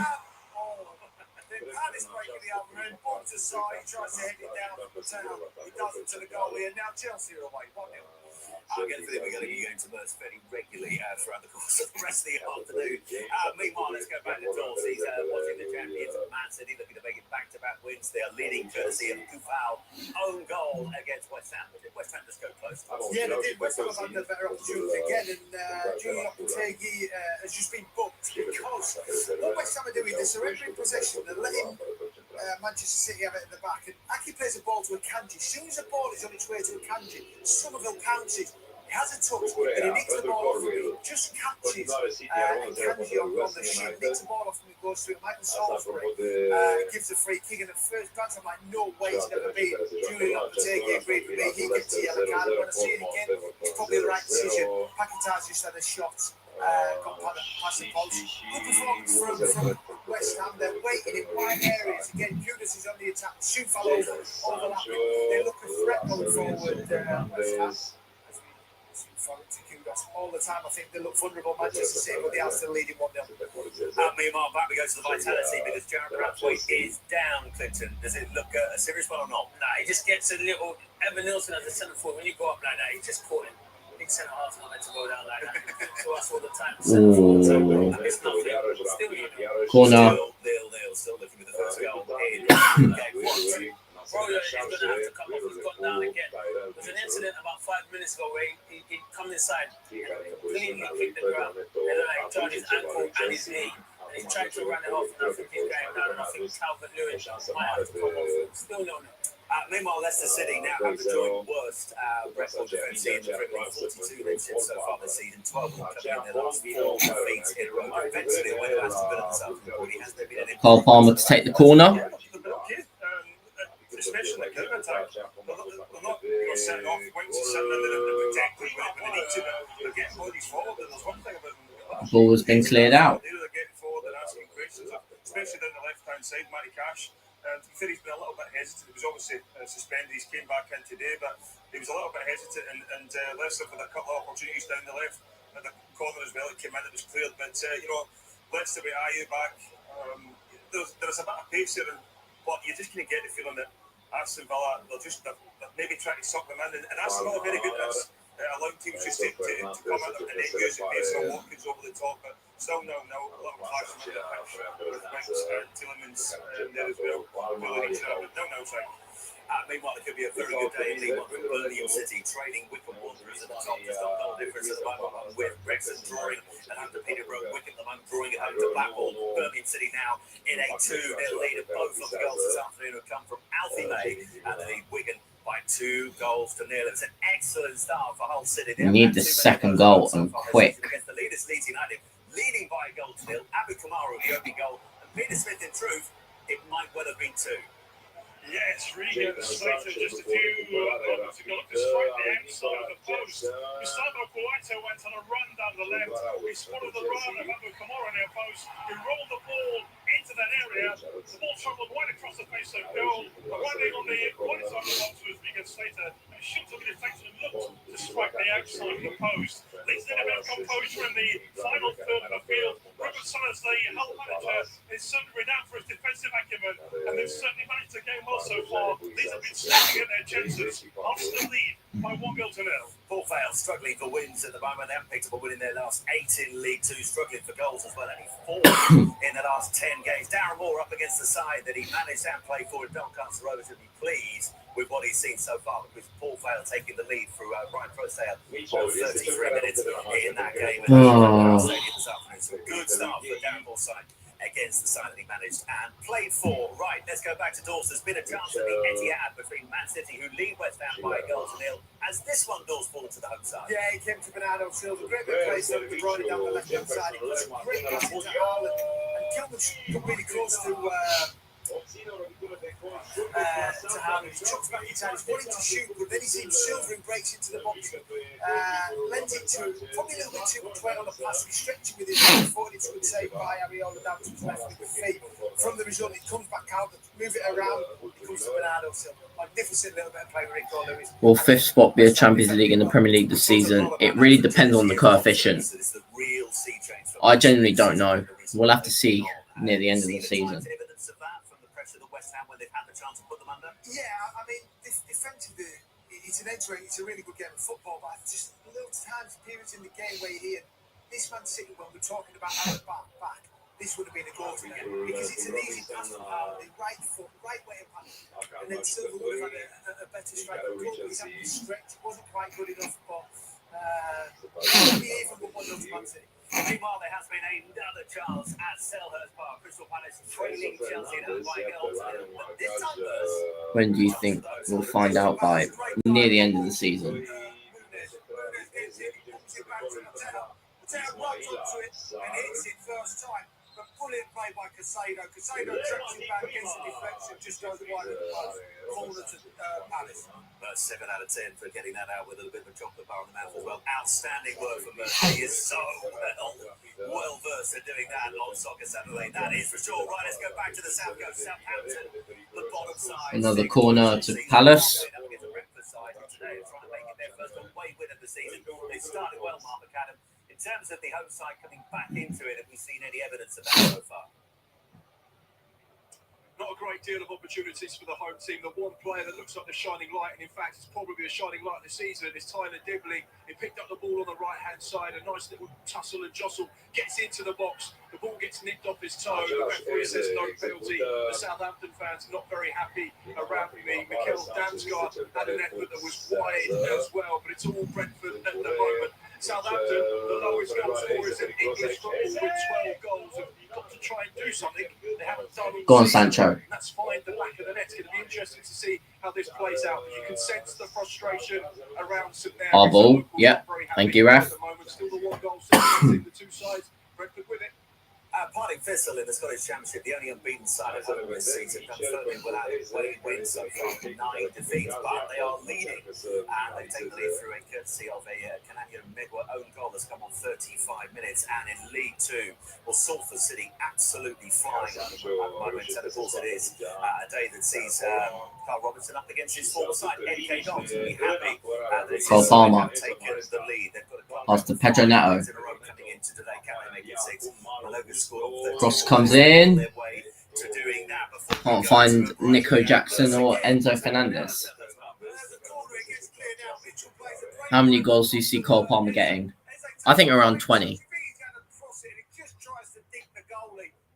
[SPEAKER 6] He tries to head it down, he doesn't to the goalie, and now Chelsea are away 1-0.
[SPEAKER 2] I'm going to think we're going to be going to Merse fairly regularly throughout the course of the rest of the afternoon. Meanwhile, let's go back to Dorsey. He's watching the champions of Man City, looking to make it back-to-back wins. They are leading courtesy of Kufal own goal against West Ham. Did West Ham just go close?
[SPEAKER 6] Yeah, they did. West Ham have had a better opportunity again, and Julian Lopetegui has just been booked because what West Ham are doing, they're surrendering possession, they're letting Manchester City have it in the back, and Aki plays a ball to a Kanji. As soon as the ball is on its way to a Kanji, Somerville pounces. He has a touch, and he nicks the ball off him. He just catches Kanji on the shin, nicks the ball off him, and goes through. Michael Salisbury gives a free kick, and at first glance, I'm like, no way he's never been. Julian Lopetegui agreed with me. He gets the yellow card, and when I see it again, it's probably the right decision. Paquetá just had a shot. Got past the post. Good performance from West Ham. They're waiting in wide areas. Again, Kudus is on the attack. Shufal overlapping. They look a threat going forward. West Ham. All the time, I think they look vulnerable. Manchester City, but they are still leading 1-0.
[SPEAKER 2] Meanwhile, back we go to the vitality because Jared Bradthwaite is down, Clinton. Does it look a serious one or not?
[SPEAKER 7] Nah, he just gets a little. Evan Nelson as a centre forward, when you go up like that, he just caught him. Big centre half's not meant to go down like that. So us all the time. Centre forward, so it's nothing. Still, you know.
[SPEAKER 1] Corner.
[SPEAKER 2] Still looking for the first goal in game 1.
[SPEAKER 7] Bro, he's going to have to come off. He's gone down again. There was an incident about 5 minutes ago where he come inside and completely kicked the ground. And then he turned his ankle and his knee. And he tried to run it off, and I think he's going down. And I think Calvert-Lewin might have to come off. Still no.
[SPEAKER 2] Meanwhile, Leicester City now have the joint worst record defence in the Premier League. 42 they've scored so far this season. 12 of them coming in their last 4 defeats in a row. Eventually, when Aston Villa themselves already has there been an
[SPEAKER 1] Cole Palmer to take the corner.
[SPEAKER 4] Especially like counter attack. They're not setting off, waiting to send them and protecting when they need to. They're getting bodies forward, and there's one thing about them.
[SPEAKER 1] Ball has been cleared out.
[SPEAKER 4] They're getting forward and asking questions, especially down the left right-hand side, Matty Cash. To be fair, he's been a little bit hesitant. He was obviously suspended. He's came back in today, but he was a little bit hesitant. And Leicester with a couple of opportunities down the left at the corner as well. It came in, it was cleared. But Leicester with Ayew back, there's a bit of pace here, but you're just going to get the feeling that Aston Villa, they're maybe trying to suck them in, and Aston Villa are very good at this, allowing teams just to come at them and then use it based on Watkins over the top. But still, no, a little clash with Winks and Tielemans there as well. Sorry.
[SPEAKER 2] Meanwhile, it could be a very good day indeed. Birmingham City trading Wycombe Wanderers at the top, just on goal difference at the moment, with Wrexham drawing at home to Peterborough, Wycombe at the moment drawing at home to Blackpool. Birmingham City now in a 2-0 lead, and both of the goals this afternoon have come from Alfie May, and they lead Wigan by 2 goals to 0. It's an excellent start for Hull City.
[SPEAKER 1] We need the second goal and quick.
[SPEAKER 2] Against the leaders, Leeds United, leading by a goal to 0. Abu Kamaru, the opening goal, and Peter Smith, in truth, it might well have been 2.
[SPEAKER 7] Yes, Riga Slater just a few moments ago to strike the outside of the post. Gustavo Cueto went on a run down the left. He spotted the run of Abu Kamara near post. He rolled the ball into that area. The ball travelled right across the face of goal. Running on the right side of the box was Riga Slater. And he shot to the deflection and looked to strike the outside of the post. Leeds did a bit of composure in the final third of the field. Ruben Sellers, the Hull manager, is certainly renowned for his defensive acumen, and they've certainly managed to game well so far. These have been snapping at their chances. Arsenal lead by 1 goal to 0.
[SPEAKER 2] Paul Vale struggling for wins at the moment. They haven't picked up a win in their last 8 in League Two, struggling for goals as well. Only 4 in the last 10 games. Darren Moore up against the side that he managed and played for, and Doncaster Rovers to be pleased with what he's seen so far, with Paul Vale taking the lead through Brian Crosdale for 33 minutes in that game. This afternoon. So a good start for Darren Moore's side against the side that he managed and played for. Right, let's go back to Dawes. There's been a chance at the Etihad between Man City, who lead West Ham by a goal to 0, as this one Dawes fallen to the home side.
[SPEAKER 6] Yeah, he came to Bernardo Silva. Great bit of place there, De Bruyne down the left-hand side. He put some great pass into Haaland, and Kilman got really close to Haaland. He chucks back inside. He's wanting to shoot, but then he sees Silva and breaks into the box. Lends it to probably a little bit too much weight on the pass. He's stretching with his right foot. It's a good save by Areola down to his left with the feet. From the result, it comes back out, move it around, it comes to Bernardo Silva. Magnificent little bit of play with Rico Lewis.
[SPEAKER 1] Will 5th spot be a Champions League in the Premier League this season? It really depends on the coefficient. I genuinely don't know. We'll have to see near the end of the season.
[SPEAKER 6] Yeah, I mean, defensively, it's a really good game of football, but just little times, periods in the game where you hear this Man City, when we're talking about our back, this would have been a goal to them, because it's an easy pass from Haaland, the right foot, right way of pass, and then Silva would have had a better strike. He's had the stretch, wasn't quite good enough, but maybe even with 1-0 to Man City.
[SPEAKER 2] Meanwhile, there has been another chance at Selhurst Park. Crystal Palace trailing Chelsea at home by goals. But this time,
[SPEAKER 1] When do you think we'll find out by? Near the end of the season.
[SPEAKER 6] Brilliant play by Casado. Casado tracks it back, gets the deflection, just goes wide of the pass, corner to Palace.
[SPEAKER 2] 7 out of 10 for getting that out with a little bit of a chocolate bar in the mouth as well. Outstanding work from Murphy. He is so well versed at doing that on Soccer Saturday. That is for sure. Right, let's go back to the South Coast, Southampton, the bottom side.
[SPEAKER 1] Another corner to Palace.
[SPEAKER 2] Today, trying to make it their first away win of the season. They started well, Mark McAdam. In terms of the home side coming back into it, have we seen any evidence of that so far?
[SPEAKER 7] Not a great deal of opportunities for the home team. The one player that looks like the shining light, and in fact it's probably a shining light this season, is Tyler Dibley. He picked up the ball on the right-hand side, a nice little tussle and jostle, gets into the box. The ball gets nicked off his toe. The referee says no penalty. The Southampton fans not very happy around me. Mikel Damsgaard had an effort that was wide as well, but it's all Brentford at the moment. Southampton, the lowest goal scorers in English football with 12 goals. Have got to try and do something. They haven't done all
[SPEAKER 1] Go on,
[SPEAKER 7] season.
[SPEAKER 1] Sancho.
[SPEAKER 7] And that's fine. The back of the net's going to be interesting to see how this plays out. But you can sense the frustration around St Mary's.
[SPEAKER 1] Our ball. Yep. Thank you, Raf.
[SPEAKER 7] At the moment, still the 1 goal difference in the two sides. Brentford with it.
[SPEAKER 2] Paddy Thistle in the Scottish Championship, the only unbeaten side at home this season, confirming without away wins so far, 9 defeats, but they are leading, and they take the lead through a courtesy of a Canadian Megwa own goal that's come on 35 minutes, and in League 2, well, Salford City absolutely flying at the moment, and of course it is a day that sees Carl Robinson up against his former side, NK Dons, will be happy that
[SPEAKER 1] Cole Palmer.
[SPEAKER 2] taken the lead. They've got a
[SPEAKER 1] After Pedro Neto.
[SPEAKER 2] in a row coming in today, can they make it 6? Maloga scored
[SPEAKER 1] Cross comes in.
[SPEAKER 2] their way to doing that before
[SPEAKER 1] Can't find Nico Jackson or Enzo Fernandez. How many goals do you see Cole Palmer getting? I think around 20.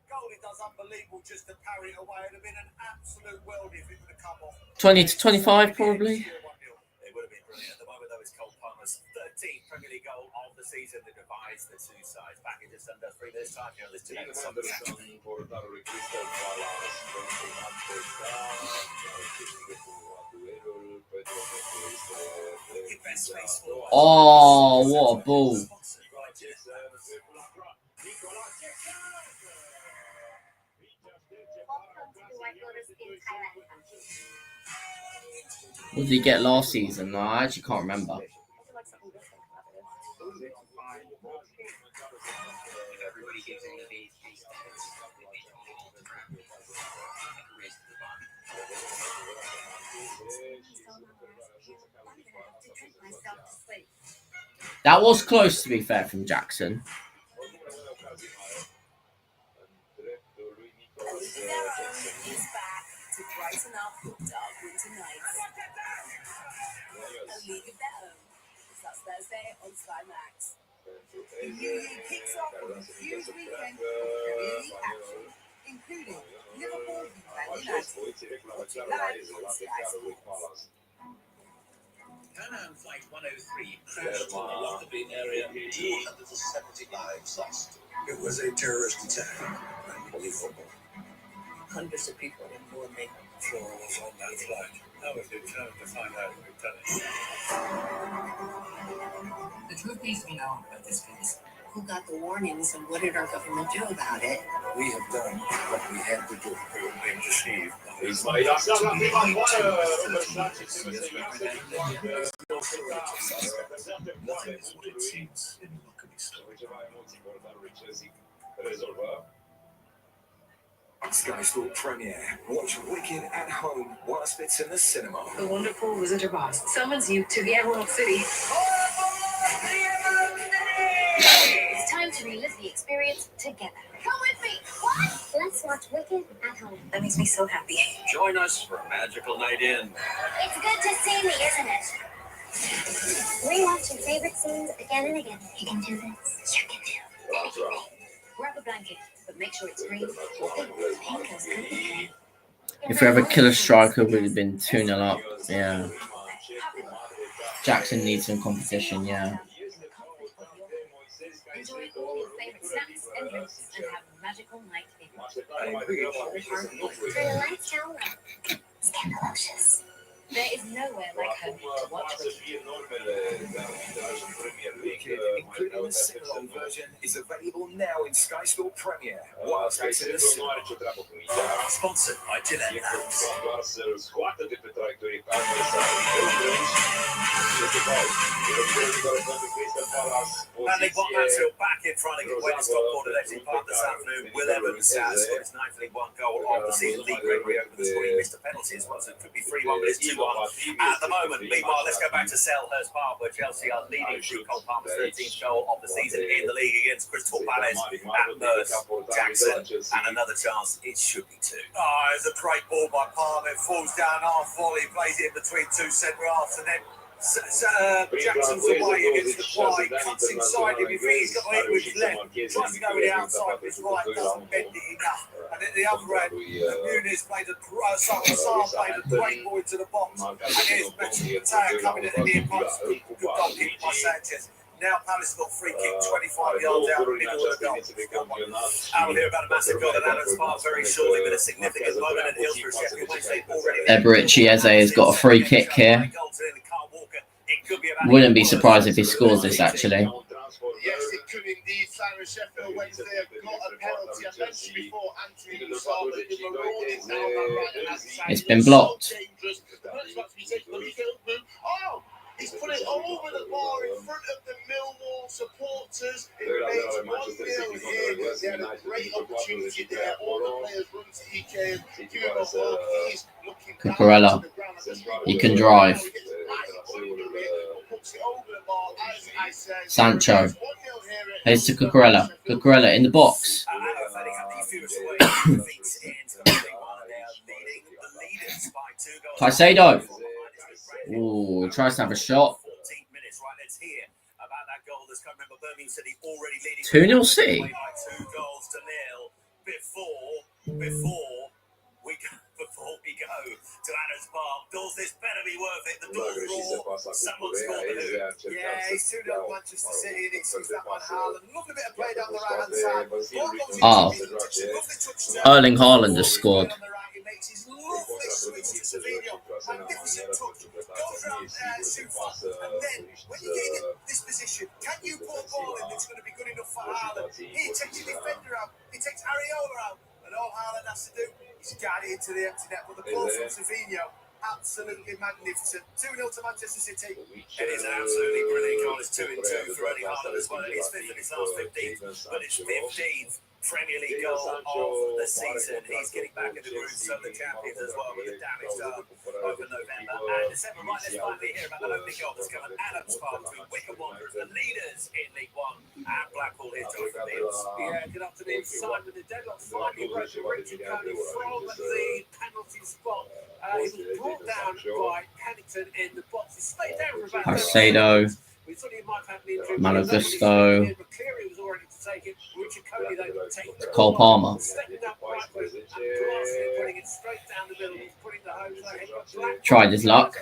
[SPEAKER 2] Goalie does unbelievable just to parry it away. It would have been an absolute worldie if it would have come off.
[SPEAKER 1] 20 to 25 probably.
[SPEAKER 2] It would have been brilliant. At the moment, though, it's Cole Palmer's 13th Premier League goal of the season that divides the two sides. Back in just under 3 minutes' time here on this today.
[SPEAKER 1] Oh, what a ball. What did he get last season? No, I actually can't remember. That was close, to be fair, from Jackson.
[SPEAKER 6] He's back to brighten up the dark winter nights. A league of their own. Starts Thursday on Sky Max. The new league kicks off with a huge weekend of Premier League action, including Liverpool v Man United. Watch it live on Sky Sports.
[SPEAKER 8] Pan Am Flight 103 crashed in the Lockerbie area, 270 lives lost.
[SPEAKER 9] It was a terrorist attack. Unbelievable.
[SPEAKER 8] Hundreds of people informally.
[SPEAKER 9] Flora was on that flight. I was determined to find out who done it.
[SPEAKER 10] The truth needs to be known about this case. Who got the warnings and what did our government do about it?
[SPEAKER 9] We have done what we had to do. We were being deceived.
[SPEAKER 3] That's
[SPEAKER 9] Nothing is what it seems in Lockerbie story. Sky Sport Premiere. Watch Wicked at home whilst it's in the cinema.
[SPEAKER 10] The wonderful visitor boss summons you to the Emerald City.
[SPEAKER 11] It's time to relive the experience together. Come with me. What? Let's watch Wicked at home.
[SPEAKER 10] That makes me so happy.
[SPEAKER 8] Join us for a magical night in.
[SPEAKER 11] It's good to see me, isn't it? Rewatch your favorite scenes again and again. You can do this. You can do anything. Grab a blanket, but make sure it's green.
[SPEAKER 1] If we ever kill a striker, would have been 2-0 up. Yeah. Jackson needs some competition, yeah.
[SPEAKER 11] Enjoy all your favorite snacks and drinks and have a magical night in.
[SPEAKER 10] Turn the lights down low. Scandalocious.
[SPEAKER 11] There is nowhere like home to watch Wicked.
[SPEAKER 9] Wicked, including the sing-along version, is available now in Sky Sport Premiere whilst it's in the cinema.
[SPEAKER 8] Sponsored by Gillette Labs.
[SPEAKER 2] And League One Mansfield back in front of Wayne Stockport Electric Park this afternoon. Will Evans scored his 9th League One goal of the season. Lee Gregory over the score. He missed a penalty as well, so it could be 3-1, but it's 2-1 at the moment. Meanwhile, let's go back to Selhurst Park, where Chelsea are leading through Cole Palmer's 13th goal of the season in the league against Crystal Palace at Merse. Jackson, and another chance. It should be 2. Oh, it's a great ball by Palmer. It falls down half volley, plays it in between two centre halves, and then Jackson's away against the fly, cuts inside him. If he's got it with his left, tries to go with the outside with his right, doesn't bend it enough. And at the other end, Muniz played a great ball into the box. And here's Mateo coming in at the near post. Good goal kick by Sanchez. Now Palace got free kick 25 yards out the middle of the goal. I will hear about a massive goal at Adams Park very shortly, but a significant moment at Hillsborough Sheffield Wednesday already.
[SPEAKER 1] Eberechi Eze has got a free kick here. Wouldn't be surprised if he scores this, actually.
[SPEAKER 4] Yes, it could indeed. Simon Sheffield Wednesday have got a
[SPEAKER 2] penalty. I mentioned before, Anthony Musaba in the road is down that right-hand side.
[SPEAKER 1] It's been blocked.
[SPEAKER 2] So dangerous. The penalty's about to be taken, but he's going to move. Oh! He's put it over the bar in front of the Millwall supporters. It remains 1-0 here. They had a great opportunity there. All the players run to EK. Hugo Hawke, he's looking down
[SPEAKER 1] Cucurella.
[SPEAKER 2] to the ground.
[SPEAKER 1] He can drive.
[SPEAKER 2] Puts it over the bar, as I said.
[SPEAKER 1] Sancho.
[SPEAKER 2] It's 1-0 here.
[SPEAKER 1] Here's to Cucurella. Cucurella in the box. Caicedo. Ooh, tries to have a shot. 2-0 City.
[SPEAKER 2] Before we go to Adams Park, does this better be worth it? The door's raw. Someone's scored the hoop. Yeah, it's 2-0 Manchester City, and it's that one Haaland. Lovely bit of play down the right hand side.
[SPEAKER 1] Oh, Erling Haaland has scored.
[SPEAKER 2] He makes his lovely switch to Savinho. Magnificent touch. Goes round Sufa. And then, when you get in this position, can you put a ball in that's going to be good enough for Haaland? He takes your defender out. He takes Areola out. And all Haaland has to do is guide it into the empty net. But the ball from Savinho, absolutely magnificent. 2-0 to Manchester City. It is an absolutely brilliant goal. It's 2-2 for Erling Haaland as well. It is fifth in his last 15, but it's 15th Premier League goal of the season. He's getting back in the groups of the champions as well with the damaged arm over November and December. Right, let's finally hear about that opening goal that's come at Adams Park between Wycombe Wanderers, the leaders in League One, and Blackpool here to the Bills. Yeah, good afternoon, Simon. The deadlock finally broken. Richard Cody from the penalty spot. He was brought down by Pennington in the box. He stayed down for about
[SPEAKER 1] Caicedo.
[SPEAKER 2] we thought he might have the injury.
[SPEAKER 1] Malo Gusto.
[SPEAKER 2] McCleary was already to take it. Richard Cody though taking
[SPEAKER 1] Cole Palmer.
[SPEAKER 2] stepping up right foot and blasting, putting it straight down the middle. He's putting the hose there.
[SPEAKER 1] Tried his luck.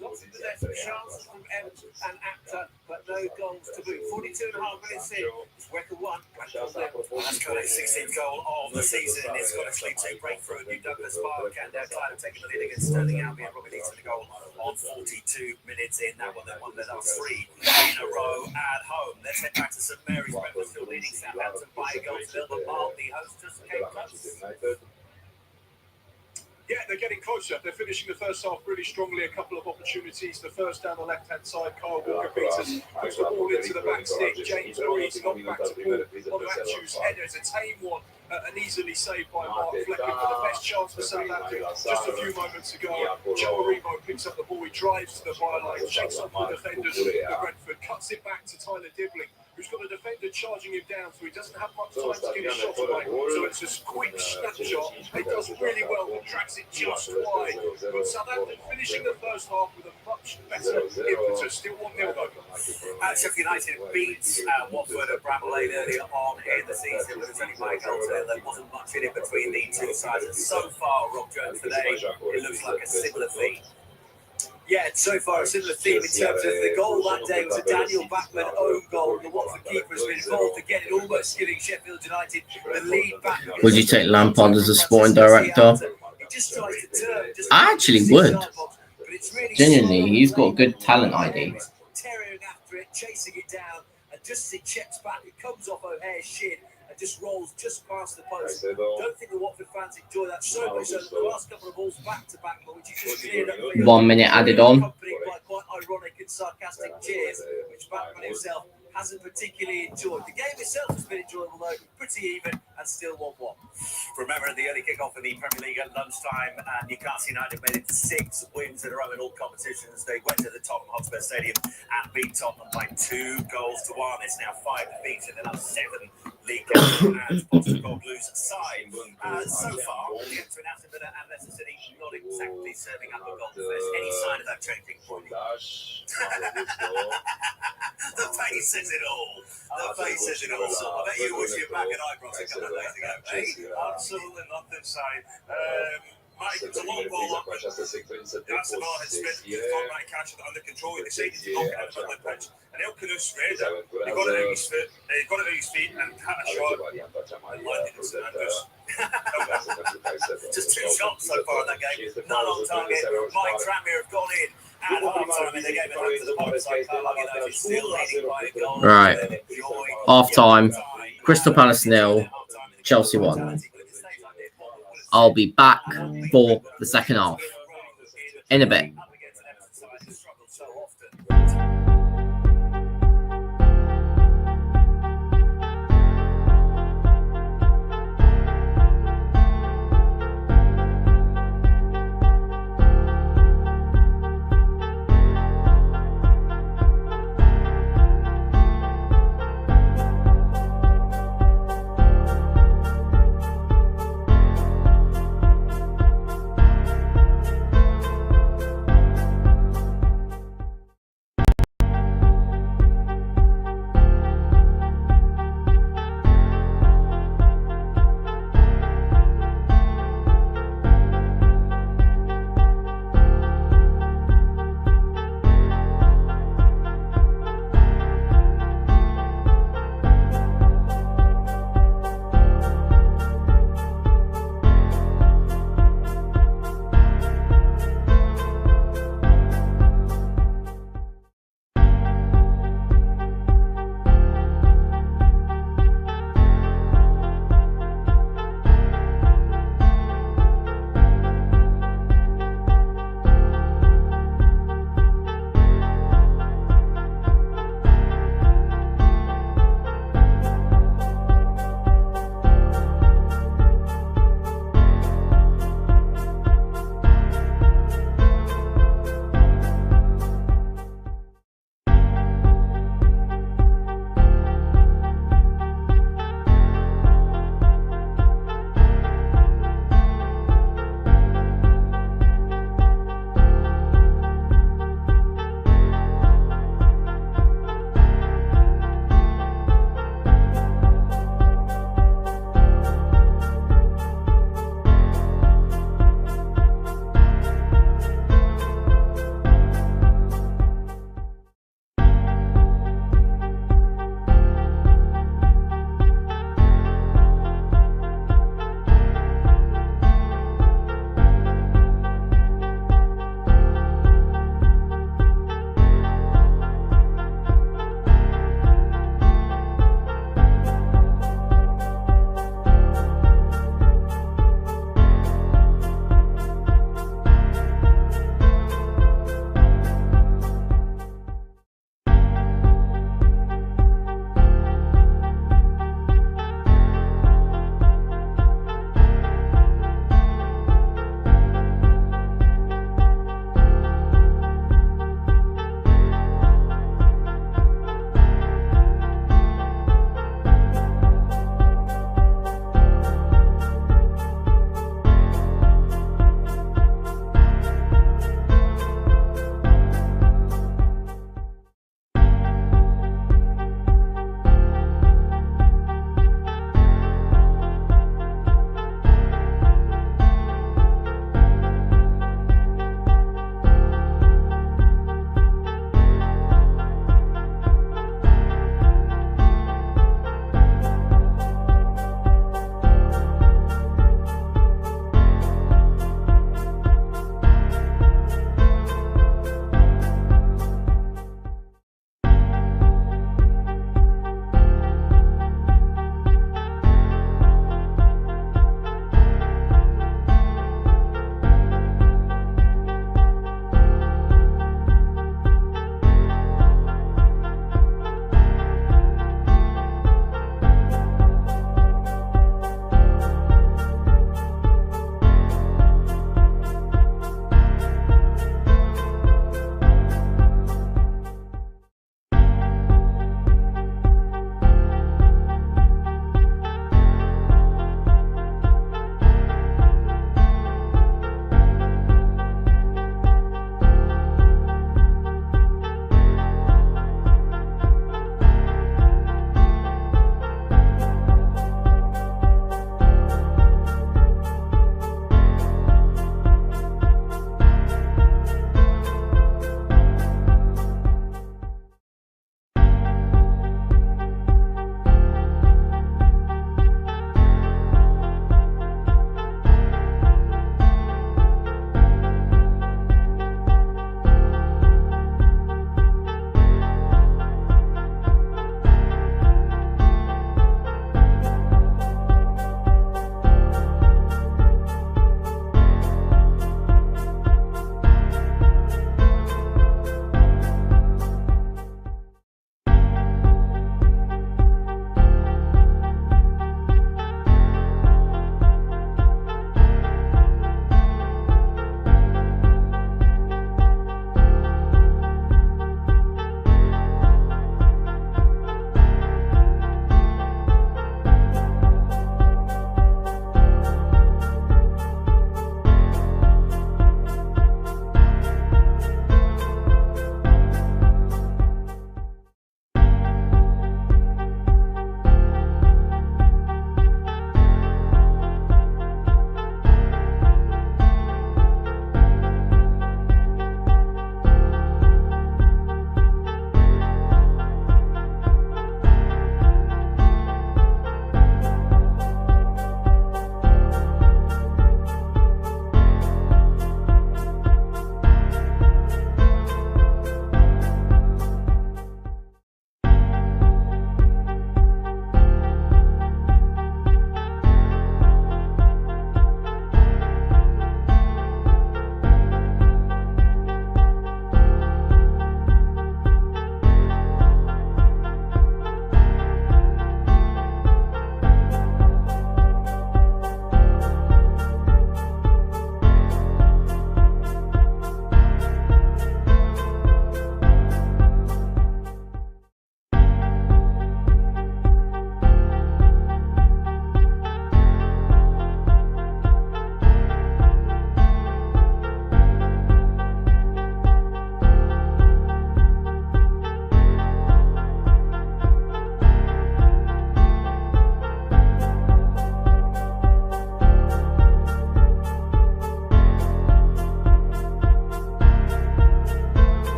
[SPEAKER 2] Lots of possession chances from Evans and Apter, but no goals to boot. 42.5 minutes in. It's Wycombe 1. That's got a 16th goal of the season. It's got actually 2 breakthrough at New Douglas Park, and Clyde taking the lead against Sterling Albion. Robbie Leeds with the goal on 42 minutes in. That one, they won their last 3 in a row at home. Let's head back to St Mary's. Brentford still leading Southampton by a goal to nil, but Mark, the host, just came close.
[SPEAKER 12] Yeah, they're getting closer. They're finishing the first half really strongly. A couple of opportunities. The first down the left-hand side, Kyle Walker-Peters puts the ball into the back stick. James Breeze knocked back to ball on Matthew's header. It's a tame one and easily saved by Mark Flecken. But the best chance for Southampton just a few moments ago. Joe Arimo picks up the ball. He drives to the byline, shakes off the defenders of Brentford, cuts it back to Tyler Dibbling, who's got a defender charging him down, so he doesn't have much time to get his shot away. So it's a quick snapshot. It does really well, but tracks it just wide. But Southampton finishing the first half with a much better impetus. Still 1-0 though.
[SPEAKER 2] Sheffield United beat Watford at Bramall Lane earlier on in the season, but it's only by a goal there. There wasn't much in it between the two sides. And so far, Rob Jones today, it looks like a similar theme. Yeah, so far a similar theme in terms of the goal that day was a Daniel Bachmann own goal. The Watford keeper has been involved again in almost giving Sheffield United the lead back.
[SPEAKER 1] Would you take Lampard as a sporting director? I actually would. Genuinely, he's got a good talent ID.
[SPEAKER 2] Tearing after it, chasing it down, and just as it checks back, it comes off O'Hare's shin and just rolls just past the post. Don't think the Watford fans enjoy that so much so that the last couple of balls back to back, which he just cleared up.
[SPEAKER 1] 1 minute added on.
[SPEAKER 2] Accompanied by quite ironic and sarcastic cheers, which Bachmann himself hasn't particularly enjoyed. The game itself has been enjoyable though, pretty even and still 1-1. Remember the early kick-off in the Premier League at lunchtime, and Newcastle United made it to 6 wins in a row in all competitions. They went to the Tottenham Hotspur Stadium and beat Tottenham by 2 goals to 1. It's now 5 defeats in the last 7 league games and Postecoglou Blues side. So far, the to an Aston Villa and Leicester City not exactly serving up a goal first. Any sign of that changing for you? The face says it all. The face says it all. So I bet you wish you were back at Ibrox a couple of days ago.
[SPEAKER 12] Absolutely nothing, side. Mike, it's a long ball up. That's the ball had split. Thought right catch it under control. They say he's not out of the pitch. And El Canu's straight up. He got it at his feet. He got it at his feet and had a shot. And landed in St Andrews.
[SPEAKER 2] Just 2 shots so far in that game. None on target. Mike Tranmere have gone in at half-time in the game. And to the bottom side, Carl United still leading by a goal.
[SPEAKER 1] Right. Half time. Crystal Palace 0, Chelsea 1. I'll be back for the second half in a bit.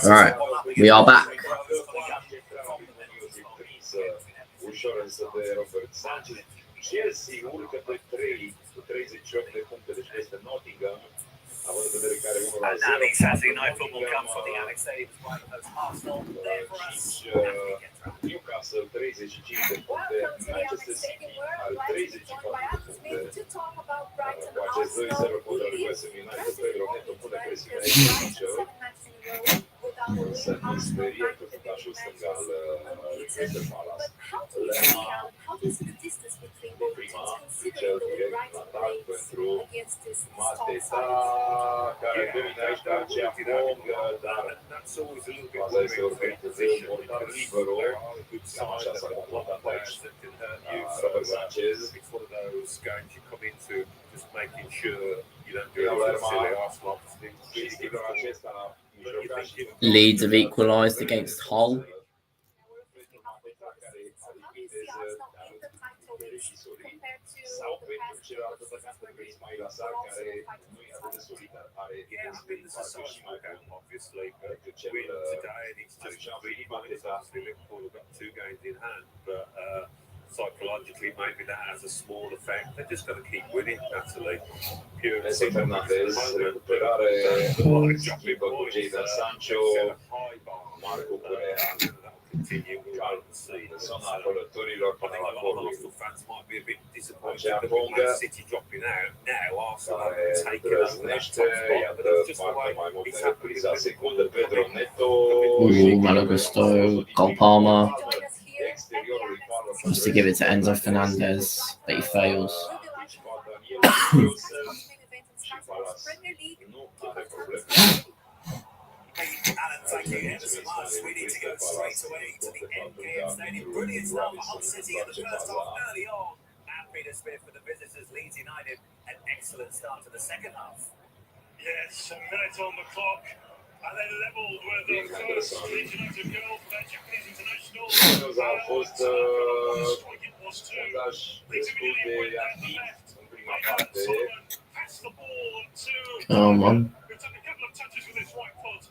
[SPEAKER 1] Right, we are back.
[SPEAKER 3] Ușor însă de Robert Sanchez. Chelsea urcă pe 3 cu 38 de puncte, deci este Nottingham, având în vedere care 1-0.
[SPEAKER 2] And now the Saturday night football comes from the Alex Stadium right host Arsenal. There for us.
[SPEAKER 3] Newcastle 35 de puncte, Manchester City are 34 de puncte. Cu acest 2-0 contra lui West Ham United, Pedro Neto pune presiune aici. Însă nu sperie cârtașul stâng al Crystal Palace. Prima, cel direct atac pentru Mateta, care domine aici pe aceea lungă, dar faza este urmărită de un portar libero. Cam așa s-a comportat aici Robert Sanchez. Iau la Erma și stilul acesta
[SPEAKER 1] Leeds have equalised against Hull.
[SPEAKER 3] Sau pentru celălalt atacat pentru Ismail Assar, care nu e atât de solid, dar are parcă și mai bun decât cel
[SPEAKER 4] psychologically, maybe that has a small effect. They're just going to keep winning, Natalie. Pure and
[SPEAKER 3] Enzo Fernandez, recuperare, schimbă cu Jadon Sancho, Marco Correa, calm în zona apărătorilor până la golul. Acea pungă care drăznește, iată, marcă mai mult în repriza secundă, Pedro Neto.
[SPEAKER 1] Malo Gusto, Cole Palmer.
[SPEAKER 3] Exteriorului
[SPEAKER 1] Wants to give it to Enzo Fernandez, but he fails.
[SPEAKER 2] Alan, thank you ever so much. We need to go straight away to the MKM Stadium. Brilliant start for Hull City in the first half early on. And Peter Smith for the visitors, Leeds United, an excellent start to the second half.
[SPEAKER 12] Yes, a minute on the clock. And then leveled with the first Leeds United goal for their Japanese international.
[SPEAKER 3] Au fost destul de activ în prima parte.
[SPEAKER 1] Come on.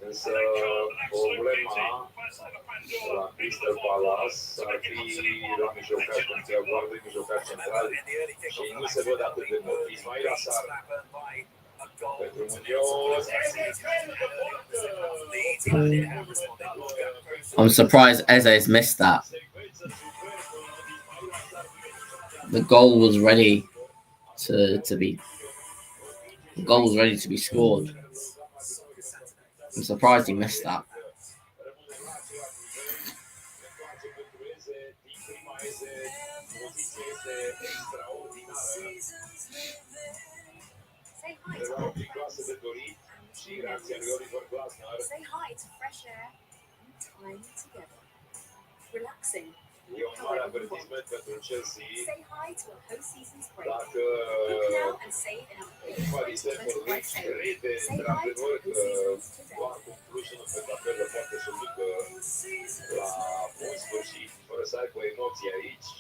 [SPEAKER 3] Însă problema la Crystal Palace ar fi la mijlocaș, pentru guardul mijlocaș central și nu se văd atât de mult. Ismail Assar pentru Munoz.
[SPEAKER 1] I'm surprised Eze's missed that. The goal was ready to be scored. I'm surprised he missed that.
[SPEAKER 10] Say hi to fresh air and time together. Relaxing.
[SPEAKER 3] E un mare avertisment pentru Chelsea.
[SPEAKER 10] Say hi to a host season's break.
[SPEAKER 3] Dacă crede într-adevăr că doar cu Clujul pe tabelă poate să ducă la bun sfârșit, fără să aibă emoții aici,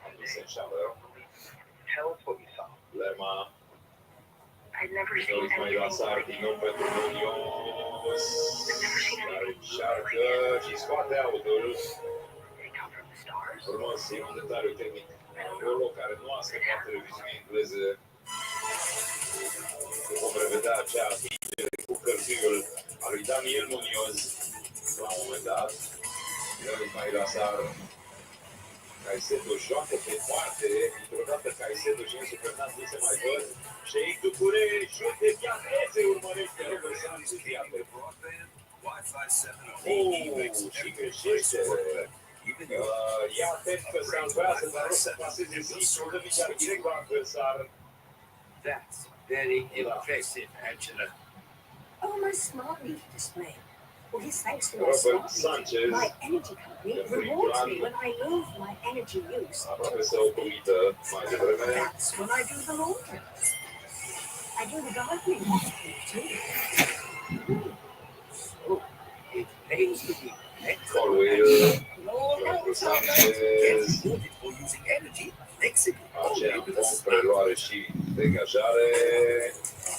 [SPEAKER 3] atunci se înșală. Lerma, Ismail Assar, din nou pentru Munoz, care încearcă și scoate autul. Frumos, e un detaliu tehnic acolo care nu a scăpat televiziunea engleză. Vom revedea acea atingere cu cărțiul a lui Daniel Munoz la un moment dat. Ismail Assar, Caicedo joacă pe parte, într-o dată Caicedo și Enzo Fernandez nu se mai văd. Sheikh Doucouré, șut de chiatreze, urmărește Robert Sanchez, iată. Și greșește. Ia atent că salvează, dar o să paseze zisul de mici direct la adversar.
[SPEAKER 8] That's very impressive, Angela.
[SPEAKER 10] Oh, my smart meter display. Well, he's thanks to my
[SPEAKER 3] Robert
[SPEAKER 10] smart meter.
[SPEAKER 3] Sanchez,
[SPEAKER 10] My energy company rewards me when I move my energy use.
[SPEAKER 3] aproape să o comită mai devreme.
[SPEAKER 10] That's when I do the laundry. I do the gardening too.
[SPEAKER 8] So, it pays to be
[SPEAKER 3] Colwell, Robert Sanchez, aceea vom preluare și degajare.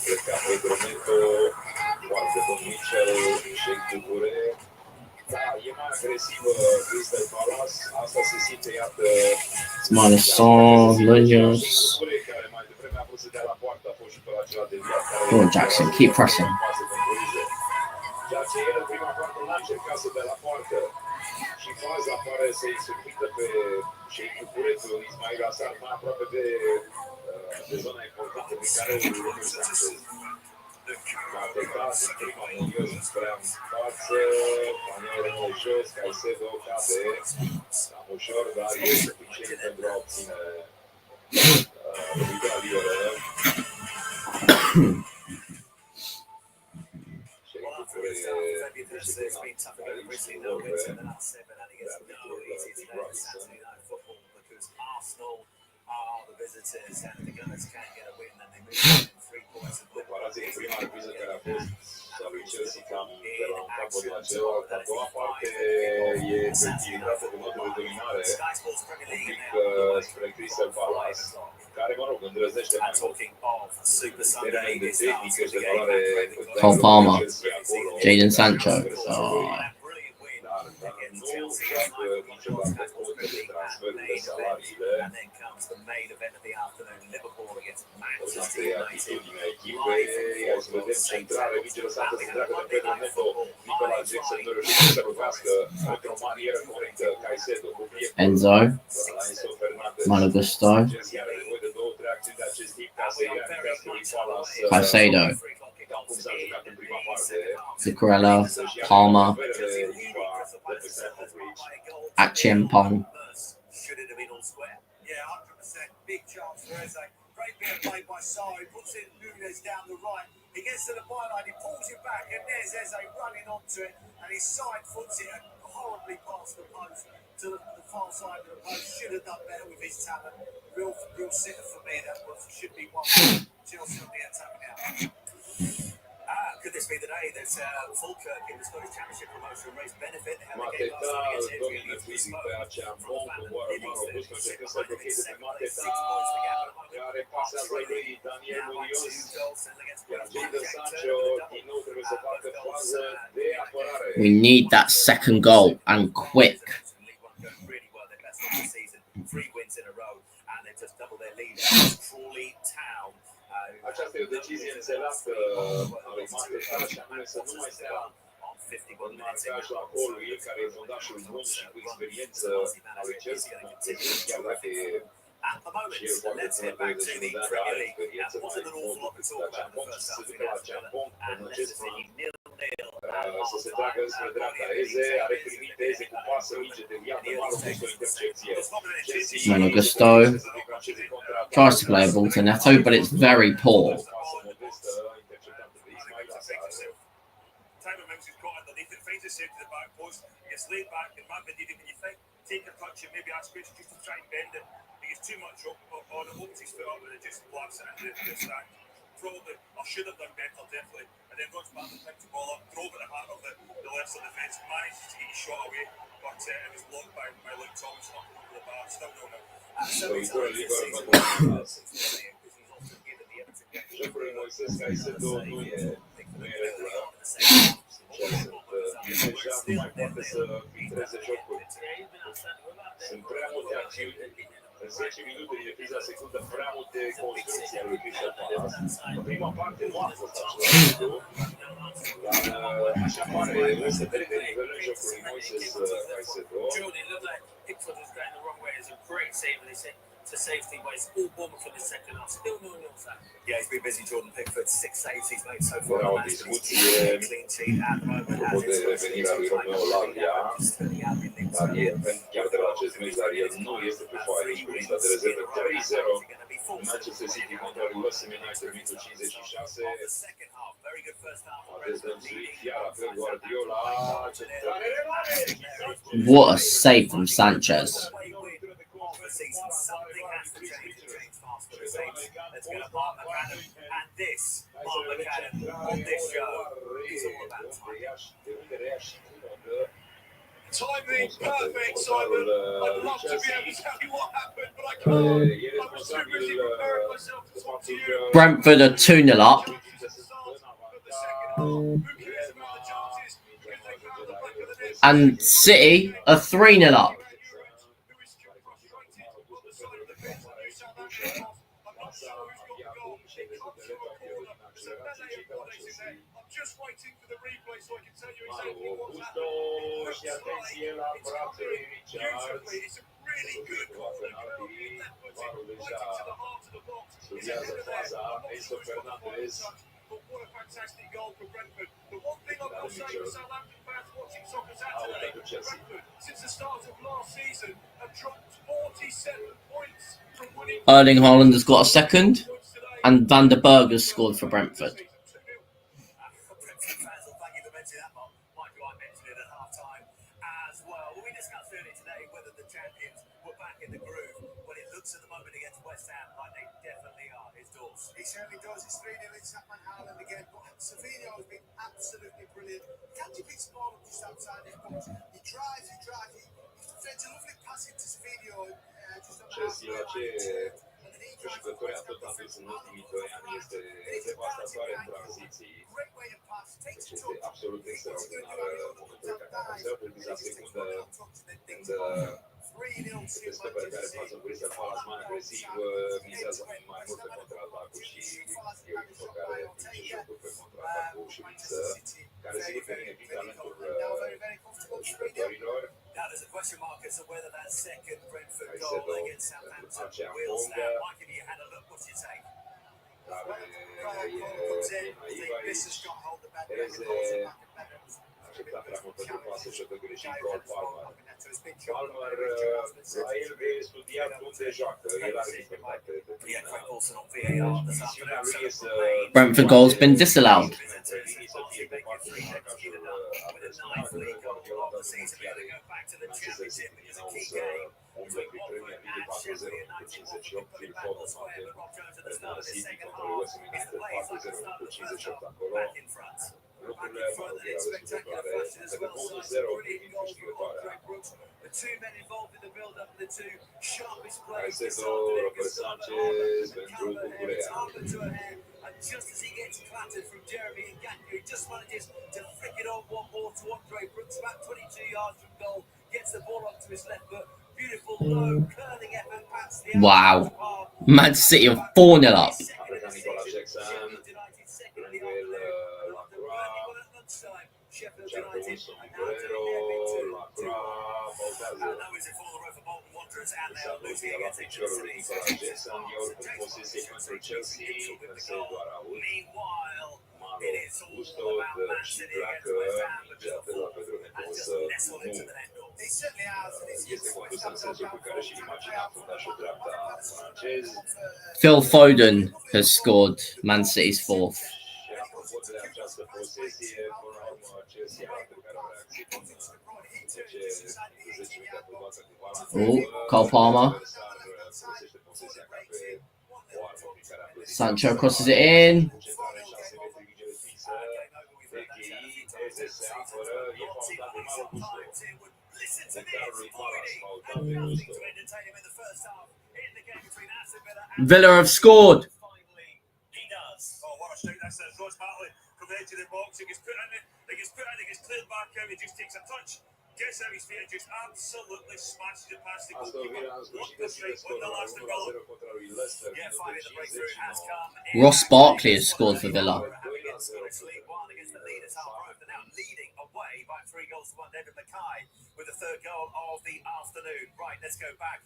[SPEAKER 3] Pleca Pedro Neto, foarte bun Mitchell, Sheikh Doucouré.
[SPEAKER 1] It's -100 Williams. Go on, Jackson, keep pressing.
[SPEAKER 3] Ceea ce el în prima parte n-a încercat să dea la poartă și faza pare să-i surprindă pe cei cu curetul Ismail Asar mai aproape de zona importantă pe care o reprezintă. A plecat în prima Munoz spre în față, manevră jos, Caicedo cade cam ușor, dar e suficient pentru a obține lovitura liberă.
[SPEAKER 2] It's been tough again recently, though, in the last 7, and it gets no easier today on Saturday night football because Arsenal are the visitors and the Gunners can't get a win and they move in 3 points of
[SPEAKER 3] Comparație cu prima repriză care a fost a lui Chelsea cam de la un capăt la celălalt, a doua parte e echilibrată cu mătură dominare, un pic spre Crystal Palace, care, mă rog, îndrăznește mai mult. Termen de tehnică și de valoare
[SPEAKER 1] Cole Palmer, Jadon Sancho.
[SPEAKER 3] Dar nu joacă niciodată cotele de transfer de salariile. Asta e atitudinea echipei, iar să vedem centrale, minge lăsată să treacă de Pedro Neto, Nicola Jackson nu reușește să lovească într-o manieră corectă, Caicedo cu pieptul.
[SPEAKER 1] Enzo,
[SPEAKER 3] Enzo Fernandez.
[SPEAKER 1] Malo Gusto,
[SPEAKER 3] Chelsea are nevoie de 2-3 acțiuni de acest tip ca să-i reamintească lui Palace
[SPEAKER 1] Caicedo,
[SPEAKER 3] cum s-a jucat în prima parte.
[SPEAKER 1] Zuccarello, Palmer, Achiampong.
[SPEAKER 2] Should it have been all square? Yeah, 100%. Big chance for Eze. Great bit of play by Sarri. Puts in Nunes down the right. He gets to the byline. He pulls it back, and there's Eze running onto it, and he side foots it horribly past the post to the far side of the post. Should have done better with his talent. Real sitter for me. That should be one. Chelsea on the attack now. Could this be the day that Falkirk in the Scottish Championship promotion raised benefit? They have a game last night against
[SPEAKER 3] Domină fizic pe Achiampong, coboară Maro Gusto, încercă să blocheze pe Mateta, care pasează lui Daniel Munoz, iar Jadon Sancho din nou trebuie să facă fază de apărare.
[SPEAKER 1] We need that second goal and quick.
[SPEAKER 2] Really well, their best of the season. 3 wins in a row, and they've just doubled their lead. Crawley Town.
[SPEAKER 3] Aceasta e o decizie înțeleaptă a lui Mateta, și anume să nu mai stea în marcajul acolului, care e fundașul bun și cu experiență a lui Chelsea, chiar dacă e și el foarte tânăr de 21 de ani, dar are experiență mai mult decât Achiampong și să ducă la Achiampong în acest moment. Să se tragă spre dreapta Eze, are primit Eze cu pasă, minge de viață, Malo Gusto, intercepție.
[SPEAKER 1] Malo Gusto tries to play a ball to Neto, but it's very poor.
[SPEAKER 4] Laid back and Matt Benidi, when you think, take a touch and maybe ask Chris just to try and bend it. He gets too much up on it, opens his foot up and it just blasts it into the stand. Probably, I should have done better, definitely. And then runs back and picked the ball up, drove at the heart of the Leicester defence, managed to get his shot away, but it was blocked by Luke Thomas up over the bar. Still don't know.
[SPEAKER 3] Jocurile Moises Caicedo nu e regulă. Deja nu mai poate să filtreze jocul. Sunt prea multe acțiuni. În 10 minute din repriza secundă, prea multe construcții ale lui Crystal Palace. În prima parte nu a fost același lucru, dar așa pare o scădere de nivel în jocul lui Moises Caicedo.
[SPEAKER 8] Pickford was going the wrong way. It's a great save, and they said to safety, but it's all Bournemouth for the second half. Still 0-0.
[SPEAKER 2] Yeah, he's been busy, Jordan Pickford. 6 saves he's made so far.
[SPEAKER 3] Era o discuție apropo de revenirea lui Romeo Lavia, dar chiar de la acest meci, dar el nu este pe foaie, nici cu lista de rezerve. 3-0 Manchester City contra West Ham United, minutul 56. A dezlănțuit chiar apel Guardiola.
[SPEAKER 1] What a save from Sanchez.
[SPEAKER 12] Timing perfect, Simon. I'd love to be able to tell you what happened, but I can't. I was too busy preparing myself to talk to you.
[SPEAKER 1] Brentford are 2-0 up. And City are 3-0 up.
[SPEAKER 12] I'm just waiting for the replay so I can tell you exactly what's happening. It's beautifully. It's a really good corner curling left footed right into the heart of the box. It's a header there. I'm not sure it's got the final touch, but what a fantastic goal for Brentford. The one thing I will say for Southampton fans watching Soccer Saturday, Brentford, since the start of last season, have dropped 47 points from winning.
[SPEAKER 1] Erling Haaland has got a second, and Van der Berg has scored for Brentford.
[SPEAKER 2] Brentford fans will thank you for mentioning that, Mark. Michael, I mentioned it at half-time as well. We discussed earlier today whether the champions were back in the groove. Well, it looks at the moment against West Ham like they definitely are. His doors.
[SPEAKER 13] He certainly does. It's 3-0 in Sapman Haaland again. But Savinho has been absolutely brilliant. Catching big small up just outside his box. He drives. He sends a lovely pass into Savinho just on the halfway line.
[SPEAKER 3] Giocatore ha toccato negli ultimi 2 anni este devastatore in tranziții. Este absolut extraordinar momentul în care a fost pe miza secundă când descoperă care față Crystal Palace mai agresiv, mizează mai mult pe contraatacul și e o echipă care duce jocul pe contraatacul și care se diferie din talentul jucătorilor.
[SPEAKER 2] Now there's a question mark as to whether that second Brentford goal against Southampton will stand. Mike, if you had a look, what's your take?
[SPEAKER 13] This has got hold of that.
[SPEAKER 3] Accepta prea mult pentru pasă și de greșit Cole Palmer. Palmer, la el vei studia unde joacă. El are libertate de plină. Misiunea lui e să...
[SPEAKER 1] Brentford goal's been disallowed.
[SPEAKER 3] Să fie pe partea marcajul adversar. Guardiola dă democrare. Manchester City din nou să umble prin Premier League 4-0 cu 58. Phil Foden poate City contra West Ham United 4-0 cu 58 acolo. Lucrurile vor fi spectacolare. Cred că 1-0 privind câștigătoarea. Caicedo, Robert Sanchez pentru Cucurea.
[SPEAKER 2] And just as he gets clattered from Jeremy and Gakpo, he just manages to flick it on one more to Andre Brooks, about 22 yards from goal, gets the ball onto his left foot. Beautiful low curling effort past the
[SPEAKER 1] Wow. Man City are 4-0 up.
[SPEAKER 3] Nicola Jackson, Manuel Lacroix, Jack Wilson, Guerrero, Lacroix, Boltează. La piciorul lui Nicola Jackson, e oricum posesie pentru Chelsea, însă doar aud. Malo Gusto dă și pleacă mingea de la Pedro Neto, însă nu este condusă în sensul pe care și-l imagina fundașul dreapta francez.
[SPEAKER 1] Phil Foden has scored Man City's fourth.
[SPEAKER 3] Și apropo de această posesie, până la urmă Chelsea are pe care o reacție bună. 10 minute aprobată cu balanță.
[SPEAKER 1] Cole Palmer.
[SPEAKER 3] Folosește posesia ca pe o armă prin care a plătit.
[SPEAKER 1] Sancho crosses it in.
[SPEAKER 3] Concentrare 6 metri, mingere finsă. Vechii, Eze se apără, e faultat pe Malo Gusto. Sectarul lui Palace, faultat pe Gusto.
[SPEAKER 1] Villa have scored.
[SPEAKER 2] He does.
[SPEAKER 12] Oh, what a strike that's Ross Bartley coming into the box. He gets put in it, he gets cleared back out, he just takes a touch, gets out his feet and just absolutely smashes it past the goalkeeper. What the strike, what the last goal. Yeah, finally the breakthrough has come.
[SPEAKER 1] Ross Barkley has scored for Villa.
[SPEAKER 2] Against the leaders, they're now leading away by 3 goals to 1. David Mackay with the third goal of the afternoon. Right, let's go back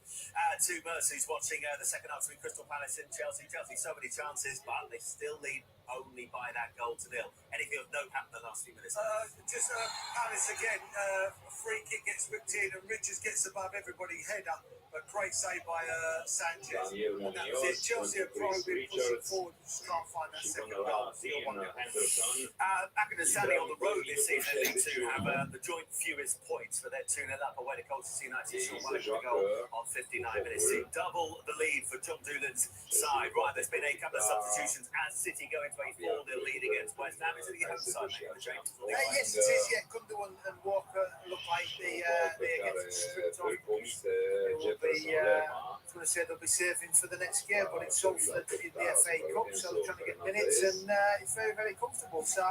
[SPEAKER 2] to Mercy's watching the second half between Crystal Palace and Chelsea. Chelsea, so many chances, but they still lead only by that goal to nil. Anything of note happened in the last few minutes?
[SPEAKER 13] Just Palace again. A free kick gets whipped in and Richards gets above everybody, head up. A great save by Sanchez. And that was it. Chelsea have probably been pushing forward to try and find that second goal.
[SPEAKER 2] Akadasani on the road this season need to have the joint fewest points, but they're 2-0 up away to Colchester United. Sean Wellington to goal on 59 minutes. Double the lead for John Doolan's side. Right, there's been a couple of substitutions as City go into a 4-0 lead against West Ham. Is it the outside making the changes?
[SPEAKER 13] Yes, it is. Yeah, Kundu and Walker look like they against Strict on. They'll be serving for the next game, but it's Salford in the FA Cup, so they're trying to get minutes, and it's very, very comfortable. So,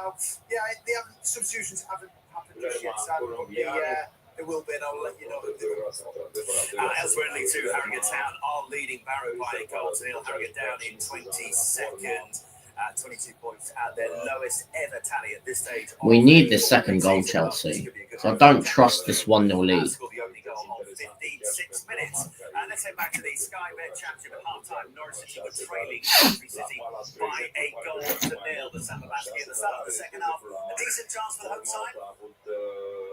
[SPEAKER 13] yeah, substitutions haven't happened just yet, Sam, but there will be, and I'll let you know.
[SPEAKER 2] Elsewhere in League 2, Harrogate Town are leading Barrow by a goal to nil. Harrogate down in 22nd. 22 points at their lowest ever tally at this stage.
[SPEAKER 1] We need the second goal, Chelsea. So I don't trust this 1-0 lead.
[SPEAKER 2] Scored the opening goal on 56 minutes. Let's head back to the Sky Bet Championship at half-time. Norwich City were trailing Coventry City by a goal to nil. The Samba-Baski at the start of the second half. A decent chance for the home side.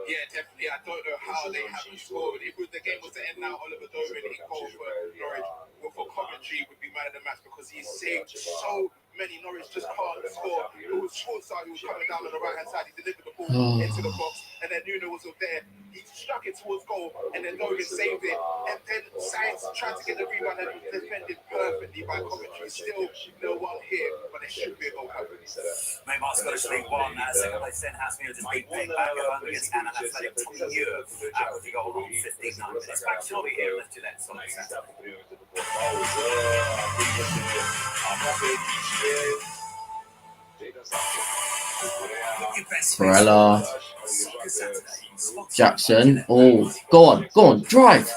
[SPEAKER 14] Yeah, definitely. I don't know how they haven't scored. If the game was to end now, Oliver Dover in goal for Norwich, or for Coventry would be man of the match because he saved so many. Norwich just can't score. It was Schwarzer who was coming down on the right-hand side. He delivered the ball into the box, and then Nuno was there. He struck it towards goal, and then Logan saved it. And then Sainz tried to get the rebound, and it was defended perfectly by Coventry. Still no one here, but it should be a goal.
[SPEAKER 2] Neymar Scottish League 1. Second place then has been just beat Peg back at home against Anna Athletic 20 year with the goal on 59 minutes. Back to Nobby here. Let's do that. So next time.
[SPEAKER 1] Barella, Jackson. Oh, go on, drive.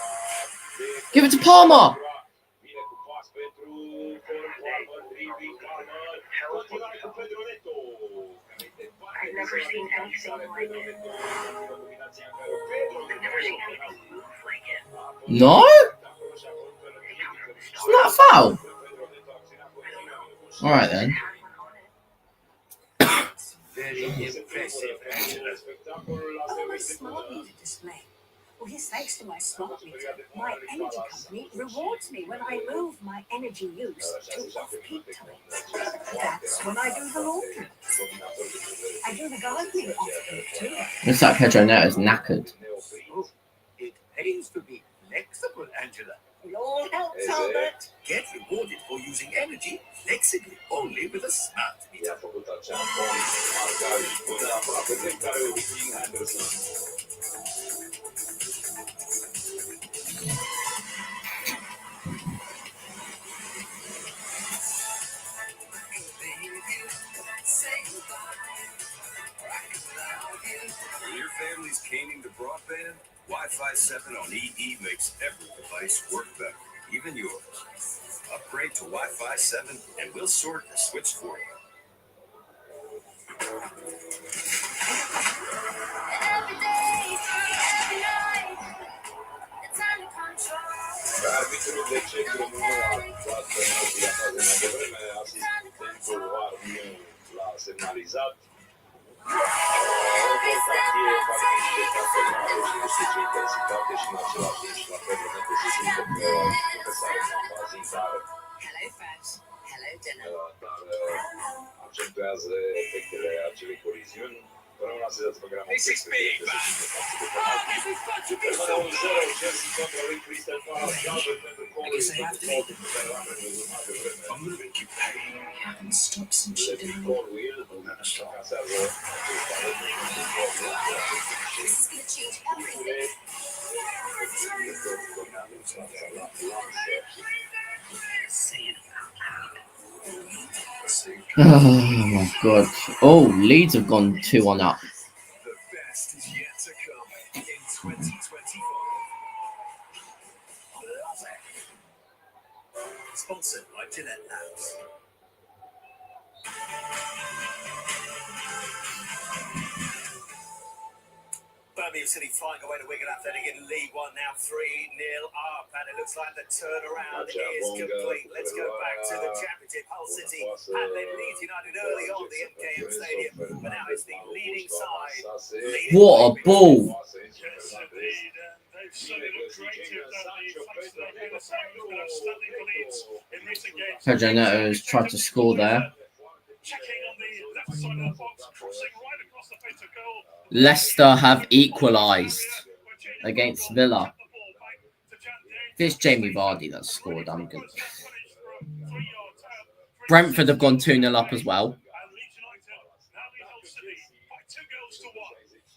[SPEAKER 1] Give it to Palmer.
[SPEAKER 5] I've never seen anything like it. I've never seen anything move like it.
[SPEAKER 1] No? It's not a foul. All right then.
[SPEAKER 2] Very impressive, Angela.
[SPEAKER 10] Oh, my smart meter display. Well, here's thanks to my smart meter. My energy company rewards me when I move my energy use to off-peak times. That's when I do the laundry. I do the gardening off-peak too.
[SPEAKER 1] Looks like Pedro Neto's knackered.
[SPEAKER 2] Oh, it pays to be flexible, Angela.
[SPEAKER 10] It all helps, Albert.
[SPEAKER 2] Get rewarded for using energy flexibly, only with a smart meter.
[SPEAKER 15] When your family's caning to broadband, Wi-Fi 7 on EE makes every device work better, even yours. Upgrade to Wi-Fi 7 and we'll sort the switch for you.
[SPEAKER 3] Arbitrul de centru nu a luat penalti la fază mai devreme, asistentul VAR nu l-a semnalizat. O rotație face niște campionare și nu știu ce intensitate și în același timp și la fel de se simte că sare în bazin, dar accentuează efectele acelei coliziuni. Până una se dați programul
[SPEAKER 15] This is big, man.
[SPEAKER 3] Rămâne un 0 Chelsea contra lui Crystal Palace, galben pentru Colby, pe care l-am rezolvat de vreme. Levi Colwill casează acest talent.
[SPEAKER 1] Oh my god. Oh, Leeds have gone 2-1 up.
[SPEAKER 2] The best is yet to come in 2024. Love it. Sponsored by Gillette Labs. Birmingham City flying away to Wigan Athletic in League One now 3-0 up, and it looks like the turnaround is complete. Let's go back to the Championship. Hull City had led Leeds United early on the MKM Stadium, but now it's the leading side.
[SPEAKER 1] What a ball!
[SPEAKER 7] Yes, indeed. They've certainly looked creative, don't they? The same has been outstanding for Leeds in recent games.
[SPEAKER 1] Pedro Neto's tried to score there.
[SPEAKER 7] Checking on the left side of the box, crossing right across the face of goal.
[SPEAKER 1] Leicester have equalised against Villa. If it's Jamie Vardy that scored, I'm good. Brentford have gone 2-0 up as well.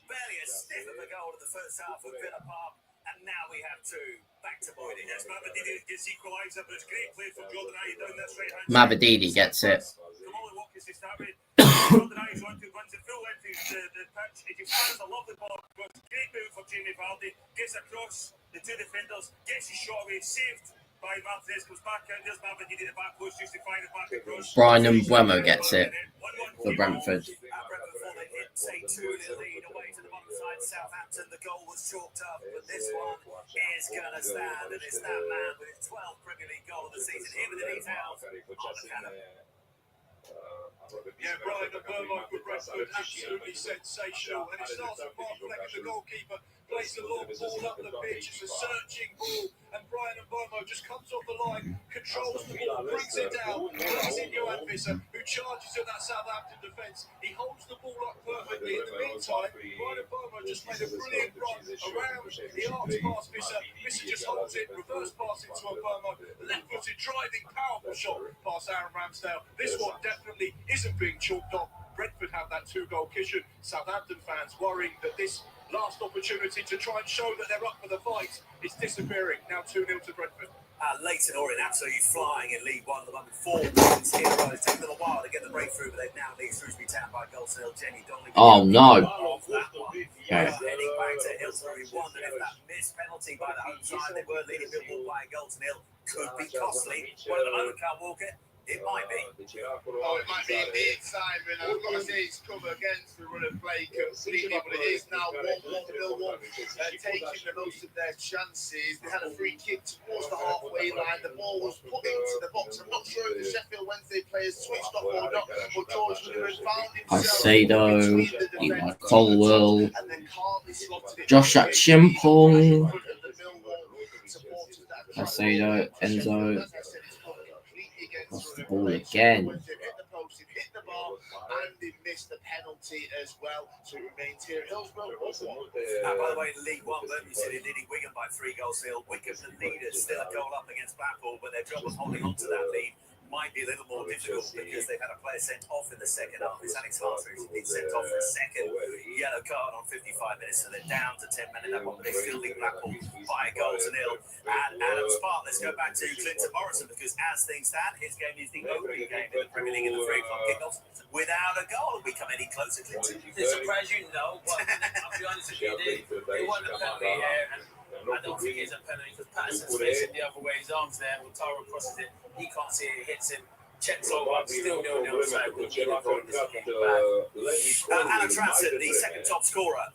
[SPEAKER 2] Barely a sniff of a goal in the first half of Villa Park, and now we have two. Back to Boydie.
[SPEAKER 12] Yes, Mavididi gets equaliser, but it's great play from Jordan Ayew down this right-hand side.
[SPEAKER 1] Mavididi gets it.
[SPEAKER 12] Kamala Watkins to start with. Jordan Ayew runs it full into the pitch. He fires a lovely ball. Great move for Jamie Vardy. Gets across the two defenders. Gets his shot away. Saved by Martinez. Goes back out. There's Mavididi at the back post just to find it back across.
[SPEAKER 1] Brian Mbeumo gets it for Brentford.
[SPEAKER 2] Brentford fall in hit. Take 2-0 lead away to the bottom side. Southampton. The goal was chalked up, but this one is going to stand. And it's that man with his 12th Premier League goal of the season. Here with the details on the cannon.
[SPEAKER 12] Yeah, Brian Mbeumo for Brentford, absolutely sensational. And it starts with Mark Fleck, the goalkeeper, plays the long ball up the pitch. It's a searching ball, and Brian Mbeumo just comes off the line, controls the ball, brings it down, plays in Johan Visser, who charges at that Southampton defence. He holds the ball up perfectly. In the meantime, Brian Mbeumo just made a brilliant run around the arcs past Visser. Visser just holds it, reverse pass into Mbeumo, left-footed driving, powerful shot past Aaron Ramsdale. This one definitely isn't being chalked up. Brentford have that 2-goal cushion. Southampton fans worrying that this last opportunity to try and show that they're up for the fight is disappearing. Now 2-0 to Brentford.
[SPEAKER 2] Leighton Orient absolutely flying in League One at the moment. 4 wins here. It's taken them a while to get the breakthrough, but they've now lead Shrewsbury Town by goals to nil. Jenny Donnelly.
[SPEAKER 1] Oh no.
[SPEAKER 2] Off that one. Heading back to Hillsbury. Wondered if that missed penalty by the home side, they were leading Millwall by a goal to nil, could be costly. Well, at the moment, Carl Walker, it might be.
[SPEAKER 14] Oh, it might be a big Simon. I've got to say it's come against the run of play completely, but it is now 1-1 Millwall, taking the most of their chances. They had a free kick towards the halfway line. The ball was put into the box. I'm not sure if the Sheffield Wednesday players switched off or not, but George Lewin found himself
[SPEAKER 1] Caicedo, Eli Colwell, Josh Chimpong, Caicedo, Enzo. Lost the ball again.
[SPEAKER 14] Hit the bar, and they missed the penalty as well. So it remains here at Hillsborough.
[SPEAKER 2] By the way, League One, Birmingham City leading Wigan by 3 goals to nil. Wigan, the leaders, still a goal up against Blackpool, but their job of holding on to that lead might be a little more difficult because they've had a player sent off in the second half. It's Alex Harter who's been sent off for a second yellow card on 55 minutes, so they're down to 10 men in that one, but they still lead Blackpool by a goal to nil. And Adam Spark, let's go back to Clinton Morrison, because as things stand, his game is the only game in the Premier League in the 3 o'clock kickoffs without a goal. We come any closer, Clinton?
[SPEAKER 16] It's a surprise, you know, but I'll be honest with you, they won the penalty here, and I don't think it's a penalty because Patterson's facing the other way, his arms there, Otaro crosses it, he can't see it, hits him. Checks over, still 0-0, so we'll get it going this game back.
[SPEAKER 2] Alan Transon, the second top scorer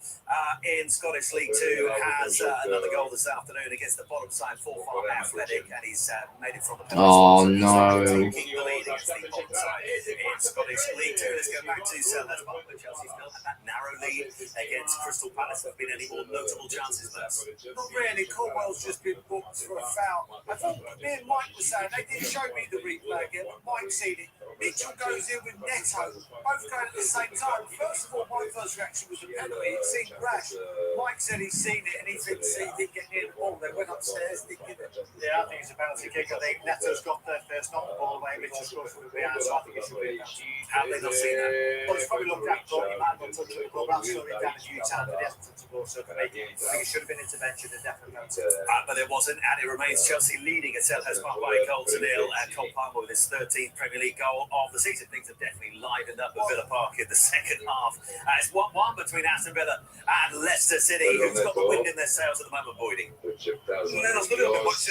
[SPEAKER 2] in Scottish League 2, has another goal this afternoon against the bottom side, 4-5 Athletic, and he's made it from the penalty.
[SPEAKER 1] Oh no.
[SPEAKER 2] Keep the lead against the bottom side in Scottish League 2. Let's go back to Selhurst Park, where Chelsea still had that narrow lead against Crystal Palace. Have been any more notable chances, Merce?
[SPEAKER 13] Not really. Colwell's just been booked for a foul. I thought me and Mike were saying, they didn't show me the replay again, but Mike seen it. Mitchell goes in with Neto, both going at the same time. First of all, my first reaction was a penalty. It seemed rash. Mike said he's seen it and he thinks he didn't get near the ball. They went upstairs, didn't give it.
[SPEAKER 7] Yeah, I think it's a penalty kick. I think Neto's got there first, not the ball away. Mitchell scores from behind, so I think it should be a penalty.
[SPEAKER 2] Have they not seen that?
[SPEAKER 7] Well, it's probably looked at, thought he might have got touched the ball. That's slowing it down a few times, but he hasn't touched the ball. So for me, I think it should have been intervention and definitely penalty.
[SPEAKER 2] But it wasn't, and it remains Chelsea leading at Selhurst Park by a goal to nil. And Cole Palmer with his 13th Premier League goal of the season. Things have definitely livened up at Villa Park in the second half. It's 1-1 between Aston Villa and Leicester City. Who's got the wind in their sails at the moment, Boydie?
[SPEAKER 12] There's not been much.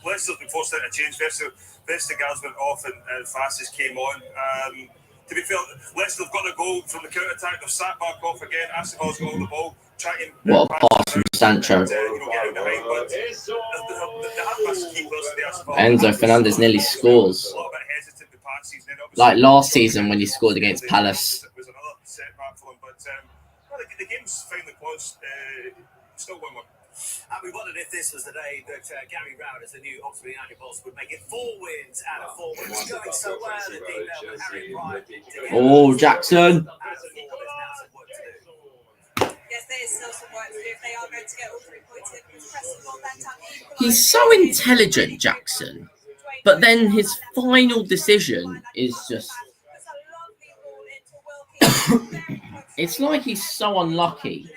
[SPEAKER 12] Leicester's been forced out of change. Vestergaard's went off and Fassis came on. To be fair, Leicester have got a goal from the counter-attack. They've sat back off again. Aston Villa's got all the ball.
[SPEAKER 1] What a pass from Sancho. Enzo Fernandez nearly scores. Like last season when he scored against Palace.
[SPEAKER 12] It was another setback for them, but the game's finally close. Still 1-1.
[SPEAKER 2] And we wondered if this was the day that Gary Rowett, as the new Oxford United boss, would make it 4 wins out of 4 wins. Going so well at deep with Harry Bryant.
[SPEAKER 1] Oh, Jackson.
[SPEAKER 6] Yes, there is still some work to do if they are going to get all 3 points in. Preston will then have
[SPEAKER 1] He's so intelligent, Jackson. But then his final decision is just... It's like he's so unlucky.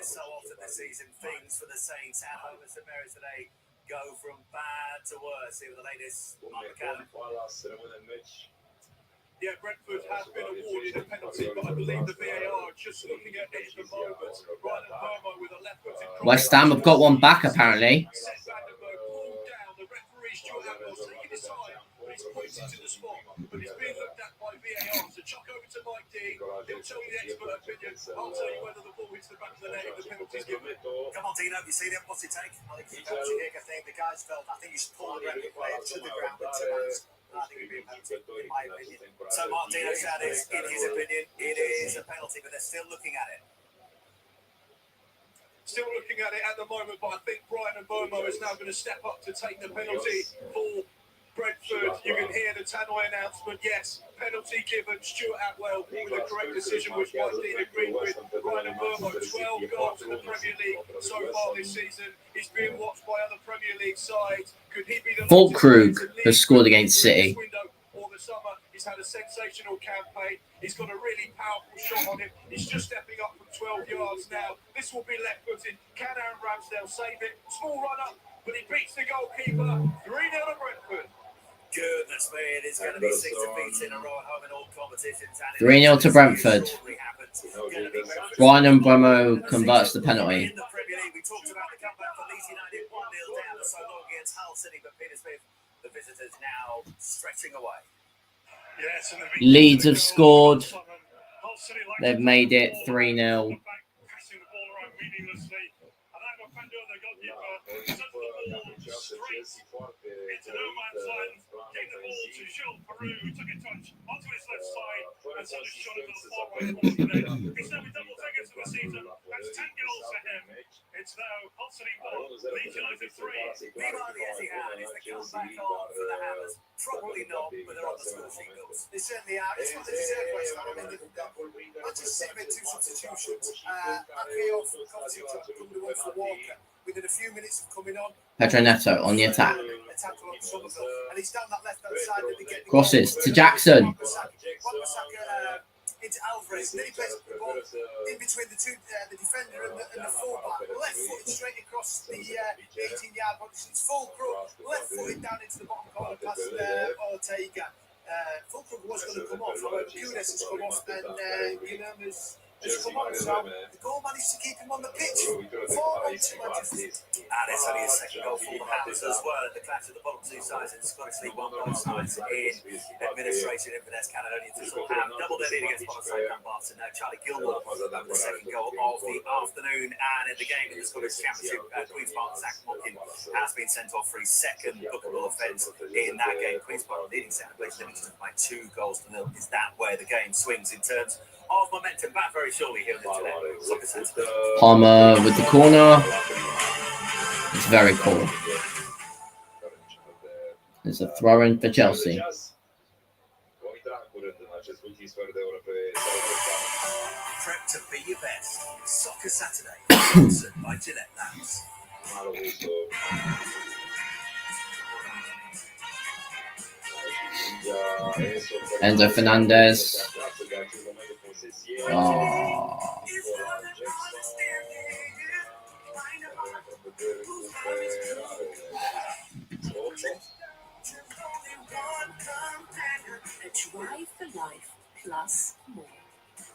[SPEAKER 2] so often this season, things for the Saints at home at St Mary's today go from bad to worse. See with the latest Mark McCallum.
[SPEAKER 12] Yeah, Brentford have been awarded a penalty, but I believe the VAR are just looking at it at the moment. Ryan Burmo with a left-footed cross.
[SPEAKER 1] West Ham have got one back apparently.
[SPEAKER 12] Seth Vandenberg pulled down. The referee Stuart Atwell's taking his time, but he's pointing to the spot. But it's being looked at by VAR. So chuck over to Mike Dean. He'll tell you the expert opinion. I'll tell you whether the ball hits the back of the net if the penalty's given.
[SPEAKER 2] Come on, Dino, you see them? What's it take? I think it's a penalty here. I think the guys felt. I think he should pull the referee player to the ground with 2 hands. I think it'd be a penalty, in my opinion. So Martino said is, in his opinion, it is a penalty, but they're still looking at it.
[SPEAKER 12] Still looking at it at the moment, but I think Brian Burmo is now going to step up to take the penalty for Brentford. You can hear the tannoy announcement. Yes, penalty given. Stuart Atwell with the correct decision, which Mike Dean agreed with. Brian Burmo, 12 goals in the Premier League so far this season. He's being watched by other Premier League sides. Could he be the
[SPEAKER 1] Volkrug has scored against City.
[SPEAKER 12] Or the summer, he's had a sensational campaign. He's got a really powerful shot on him. He's just stepping up from 12 yards now. This will be left-footed. Can Aaron Ramsdale save it? Small run-up, but he beats the goalkeeper. 3-0 to Brentford.
[SPEAKER 2] Goodness me, it is going to be 6 defeats in a row at home in all competitions.
[SPEAKER 1] 3-0 to Brentford. Brian Mbeumo converts the penalty.
[SPEAKER 2] In the Premier League, we talked about the comeback for Leeds United 1-0 down so long against Hull City, but Peter Smith, the visitors now stretching away.
[SPEAKER 12] Yes, and
[SPEAKER 1] Leeds have scored. They've made it 3-0.
[SPEAKER 12] Passing the ball around meaninglessly. And that defender, the goalkeeper, sends the ball straight into no man's land. Gave the ball to Gilles Peru, who took a touch onto his left side and sent a shot into the far right corner of the net. He's now with double figures for the season. That's 10 goals for him. It's now Hull City 1, Leeds United 3.
[SPEAKER 2] Meanwhile, the Etihad is the comeback on for the Hammers. Probably not, but they're on the score sheet goals.
[SPEAKER 13] They certainly are. It's not the deserved West Ham. I mean, Manchester City made 2 substitutions. Akeoff, come to one for Walker. Within a few minutes of coming on,
[SPEAKER 1] Pedro Neto on the attack.
[SPEAKER 13] And he's down that left-hand side that they get
[SPEAKER 1] Crosses to Jackson.
[SPEAKER 13] Into Alvarez, and then he plays the ball in between the two, the defender and the fullback, left footed straight across the 18-yard box. It's Fulcrum, left footed down into the bottom corner past Ortega. Fulcrum was going to come off, however, Kunis has come off, and Guillermo's has come on. So the goal managed to keep him on the pitch. 4-1 to Manchester.
[SPEAKER 2] And it's only a second goal for the Hammers as well at the clash of the bottom 2 sides in Scottish League 1 both sides in administration. Inverness Caledonian Thistle have double their lead against Bottisford and Barton. Now Charlie Gilmore with the second goal of the afternoon, and in the game in the Scottish Championship, Queen's Park, Zach Mockin has been sent off for his second bookable offence in that game. Queen's Park leading second place Livingston by 2 goals to 0. Is that where the game swings in terms of momentum? Back very shortly here in the internet.
[SPEAKER 1] Palmer with the corner. It's very cool. There's a throw in for Chelsea.
[SPEAKER 2] Prep to be your best. Soccer Saturday. Sponsored by Gillette Labs.
[SPEAKER 1] Enzo Fernandez. Oh.
[SPEAKER 10] A drive for life plus more.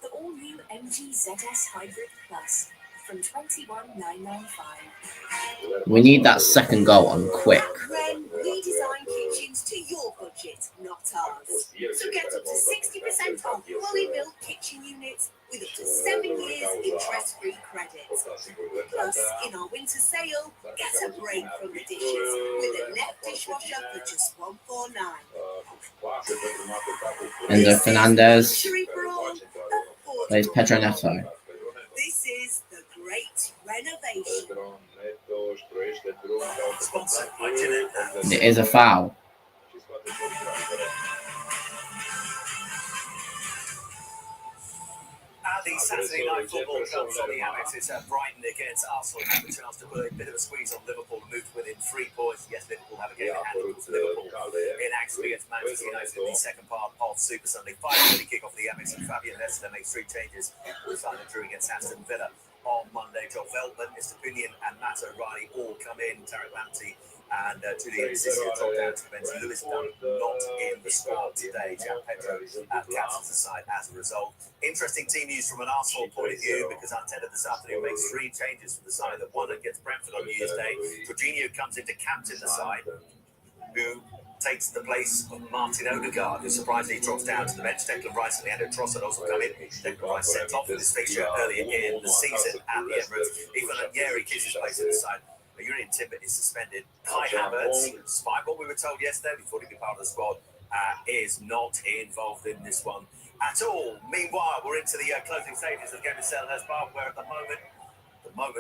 [SPEAKER 10] The all-new MG ZS Hybrid Plus from 21,995.
[SPEAKER 1] We need that second goal on quick.
[SPEAKER 10] Ren, we design kitchens to your budget, not ours. So get up to 60% off fully built kitchen units with up to 7 years interest-free credit. Plus, in our winter sale, get a break from the dishes with a net dishwasher for just $149.
[SPEAKER 1] Enzo Fernandez. Plays Pedro Neto.
[SPEAKER 10] This is the great renovation.
[SPEAKER 2] Sponsored by Gillette Labs.
[SPEAKER 1] It is a foul.
[SPEAKER 2] The Saturday night football comes on the Amex. It's Brighton against Arsenal. Have a chance to put a bit of a squeeze on Liverpool and move within 3 points. Yes, Liverpool have a game in hand with Liverpool in action against Manchester United in the second part of Super Sunday. 5:30 kick off the Amex, and Fabian Leicester makes 3 changes. Simon Drew against Aston Villa on Monday. Joel Veltman, Estepinian and Matt O'Reilly all come in. Tarek Lamptey and Julian Sissia dropped down to the bench. Lewis Dunn not in the squad today. Jack Pedro captains the side as a result. Interesting team news from an Arsenal point of view, because Arteta this afternoon makes 3 changes for the side that won against Brentford on New Year's Day. Jorginho comes in to captain the side, who takes the place of Martin Odegaard, who surprisingly drops down to the bench. Declan Rice and Leandro Trossard also come in. Declan Rice sent off with his fixture earlier in the season at the Emirates. Even Yeri keeps his place in the side. Urian Timber is suspended. Kai Havertz, despite what we were told yesterday, we thought he'd be part of the squad, is not involved in this one at all. Meanwhile, we're into the closing stages of the game at Selhurst Park, where at the moment,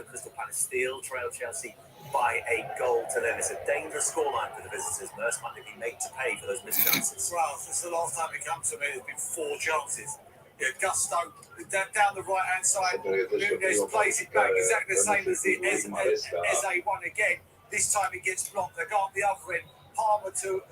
[SPEAKER 2] Crystal Palace still trail Chelsea by a goal to nil. It's a dangerous scoreline for the visitors. Merse might be made to pay for those missed chances.
[SPEAKER 12] Well, since the last time he come to me, there's been 4 chances. Yeah, Gusto down the right hand side. Nunez plays it back exactly the same as Eze won again. This time it gets blocked. They go up the other end. Palmer to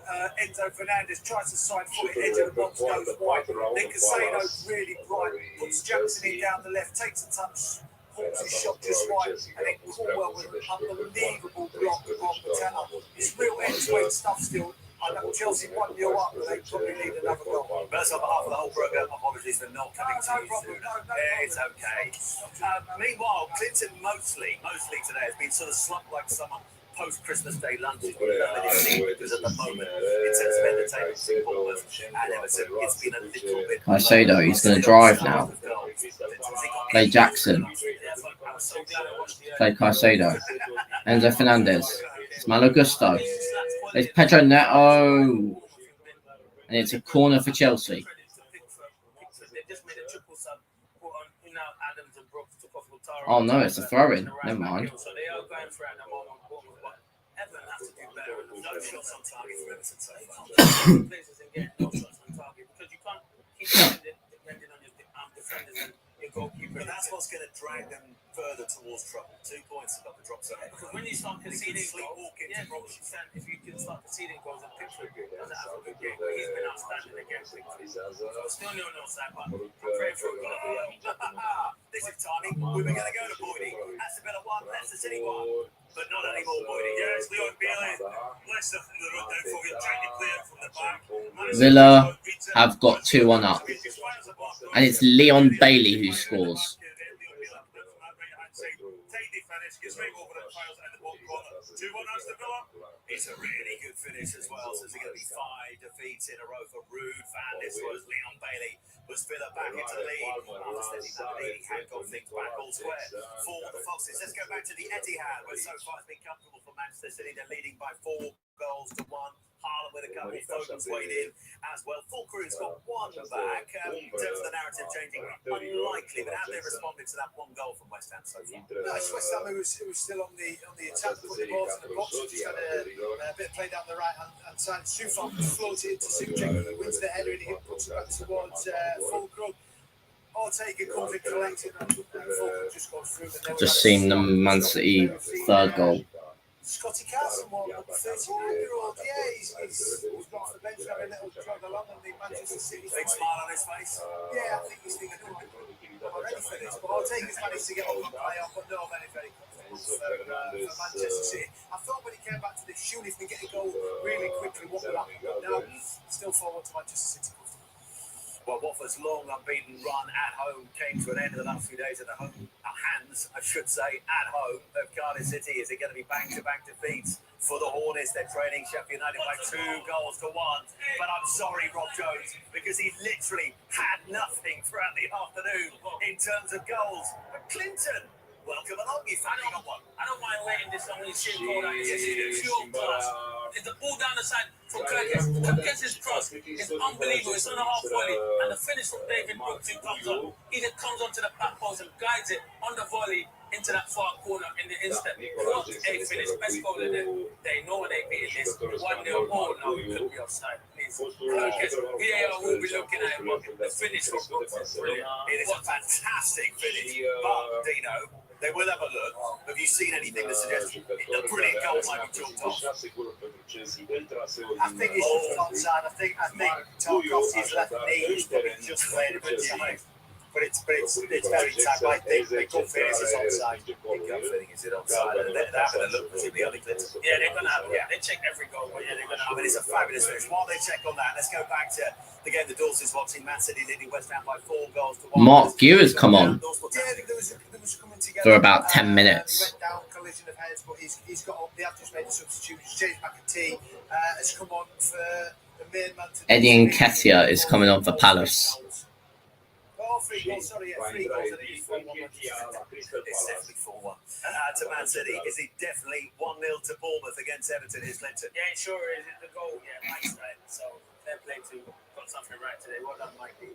[SPEAKER 12] Enzo Fernandez, tries to side foot it, edge of the box, goes wide. Then Casado really bright, puts Jackson in down the left, takes a touch, pulls his shot just wide, and then Cornwell with an unbelievable block on Patella. It's real end-to-end stuff still. I know Chelsea 1-0 up, but they probably need another goal.
[SPEAKER 2] First on behalf of the whole programme, apologies for not coming to you soon. It's okay. Meanwhile, Clinton Mosley today has been sort of slumped like someone post-Christmas Day lunches. Because at the moment, in terms of entertainment, Bournemouth and Everton, it's been a little bit...
[SPEAKER 1] Caicedo, he's going to drive now. Play Jackson. Play Caicedo. Enzo Fernandez. It's Malo Gusto. It's Pedro Neto. And it's a corner for Chelsea. Oh no, it's a throw-in. Never mind.
[SPEAKER 2] No shots on target for Everton so far. But that's what's going to drag them further towards trouble. 2 points above the drop zone.
[SPEAKER 16] Because when you start conceding goals, if you can start conceding goals, and Pickford doesn't have a good game, but he's been outstanding against Pickford. Still no side, but I'm praying for a goal.
[SPEAKER 2] This is timing. We were going to go to Boydie. Aston Villa 1, Leicester City 1. But not anymore, Boydie.
[SPEAKER 12] Yeah, it's Leon Bailey. Leicester in the rundown for you, trying to play it from the back.
[SPEAKER 1] Villa have got 2-1 up. And it's Leon Bailey who scores.
[SPEAKER 2] It's a really good finish as well. So it's going to be 5 defeats in a row for Rude Van. This was Leon Bailey. Was Villa back into the lead? After stepping down the lead, he had got things back all square for the Foxes. Let's go back to the Etihad, where so far it's been comfortable for Manchester City. They're leading by 4 goals to 1. Haaland with a couple, Foden's weighed in as well. Fulcrew's got 1 back. In terms of the narrative changing, unlikely, but how they responded to that 1 goal from West Ham so far?
[SPEAKER 12] No, it's West Ham who was still on the attack, put the balls in the box. Just had a bit of play down the right hand side. Soufal floats it into Suchek, wins the header and he puts it back towards Fulcrew. Ortega comes in collected and Fulcrew just goes through.
[SPEAKER 1] Just seen the Man City 3rd goal.
[SPEAKER 12] Scotty Carson, 39-year-old, yeah, he's got off the bench having a little jog along on the Manchester City.
[SPEAKER 2] Big smile on his face.
[SPEAKER 12] Yeah, I think he's thinking, I'm ready for this. But Ortega's managed to get up and play on, but no, very comfortable for Manchester City. I thought when he came back to this shoot, if we get a goal really quickly, what would happen? But now, still forward to Manchester City.
[SPEAKER 2] Well, Watford's long unbeaten run at home came to an end in the last few days at the hands, I should say, at home of Cardiff City. Is it going to be back-to-back defeats for the Hornets? They're trailing Sheffield United by 2 goals to 1. But I'm sorry, Rob Jones, because he literally had nothing throughout the afternoon in terms of goals. But Clinton, welcome along. You finally got 1.
[SPEAKER 16] I don't mind waiting this long when you see a goal like this. It's pure class. It's the ball down the side from Kirkes. Kirkes' cross is unbelievable. It's on a half volley. And the finish from David Brooks, who comes on, he just comes onto the back post and guides it on the volley into that far corner in the instant. What a finish. Best goal of them. They know when they beat this. 1-0. Oh, no, we could be offside. Please. Kirkes, VAR will be looking at it. The finish from Brooks is brilliant.
[SPEAKER 2] It is a fantastic finish. But, Dino, they will have a look. Have you seen anything that suggests a brilliant goal might be chalked off?
[SPEAKER 12] I think it's just offside. I think Tarkovsky's left knee is probably just played a bit tight.
[SPEAKER 2] but it's very tight. My gut feeling is it's onside. My gut feeling is it's onside. They're having a look particularly on it.
[SPEAKER 16] Yeah, they're gonna have. Yeah, they check every goal, but yeah, they're gonna.
[SPEAKER 2] I mean, it's a fabulous finish. While they check on that, let's go back to the game the Dawson's watching. Man City leading West Ham by 4 goals to 1.
[SPEAKER 1] Mark Gewer's come on for about 10 minutes.
[SPEAKER 13] Collision of heads, but he's got up. They have just made the substitution. Changed back a T. Has come on for the main man.
[SPEAKER 1] Eddie Nketiah is coming on for Palace.
[SPEAKER 2] Oh, 3 goals. Sorry, 3 goals. It's definitely 4-1. To Man City, is it definitely 1-0 to Bournemouth against Everton? Is Linton?
[SPEAKER 16] Yeah, sure is. The goal, yeah, Mike's right. So fair play to got something right today. Well done, Mikey.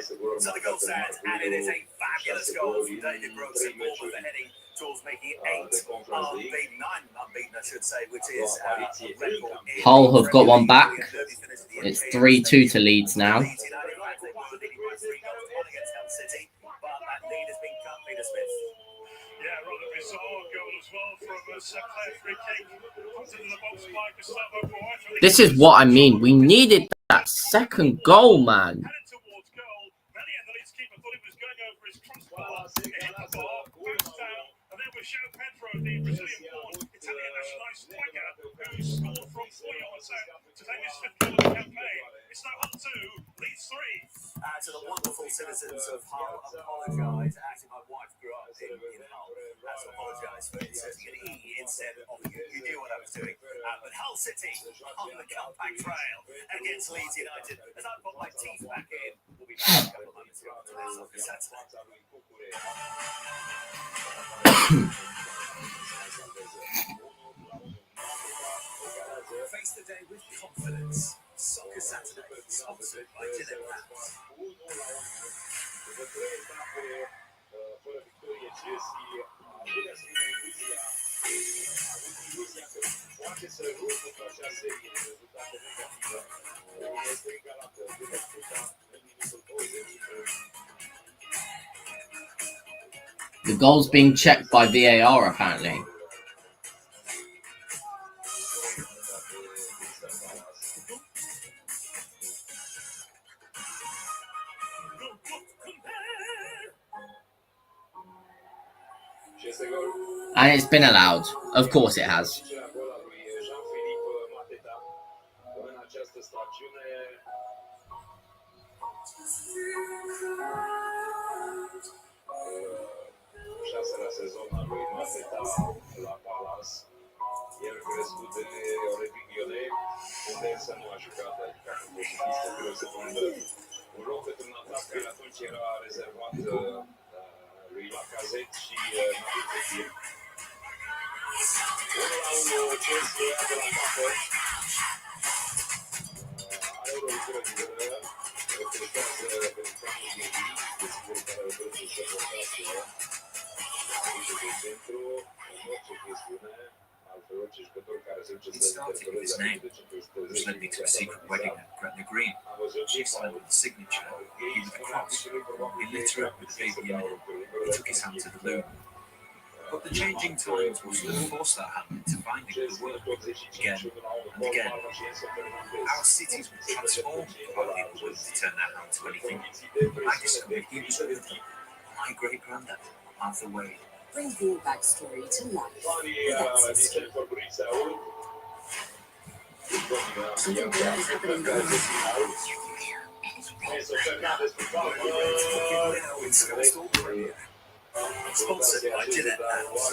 [SPEAKER 2] So the goal stands, and it is a fabulous goal from David Brooks and Bournemouth are heading towards making 8 unbeaten, 9 unbeaten, I should say, which is a record.
[SPEAKER 1] Hull have got one back. It's 3-2 to Leeds now.
[SPEAKER 12] Yeah, rather bizarre goal as well from a Sinclair free kick. Comes into the box by Gustavo Boy.
[SPEAKER 1] This is what I mean. We needed that second goal, man.
[SPEAKER 12] Headed towards goal. Many and the Leeds keeper thought he was going over his crossbar. It hit the bar, bounced down, and then with João Pedro, the Brazilian-born Italian nationalised striker, who scored from 4 yards out to take his 5th goal of the campaign. It's now Hull 2, Leeds 3.
[SPEAKER 2] To the wonderful citizens of Hull, apologise. Actually, my wife grew up in Hull. I have to apologise for inserting an E instead of you. You knew what I was doing. But Hull City on the comeback trail against Leeds United. As I put my teeth back in, we'll be back in a couple of moments after this on Saturday. Face the day with confidence. Soccer Saturday, sponsored by Gillette Labs.
[SPEAKER 1] The goal's being checked by VAR apparently. And it's been allowed. Of course it has.
[SPEAKER 3] El crescut de Reviglione, unde să nu a jucat ca futbolistă, trebuie să prindă un loc într-un atac, că atunci era rezervat lui Lacazette și Nabil Fekir. 1-1 Chelsea de la capăt. Are o lovitură liberă, reflectează pentru planul de Ghini, desigur care trebuie să vorbească aici de centru, în orice chestiune.
[SPEAKER 2] It started with his name, which led me to a secret wedding at Gretna Green. She signed the signature, he with the cross. He lit her up with the baby in it. He took his hand to the loom. But the changing times will still force that hand into finding the work again and again. Our cities were transformed by people willing to turn their hand to anything. I discovered he was one of them. My great-granddad, Arthur Wade.
[SPEAKER 10] Bring your backstory to life with access to something good is happening going on.
[SPEAKER 2] Sponsored by Gillette Labs.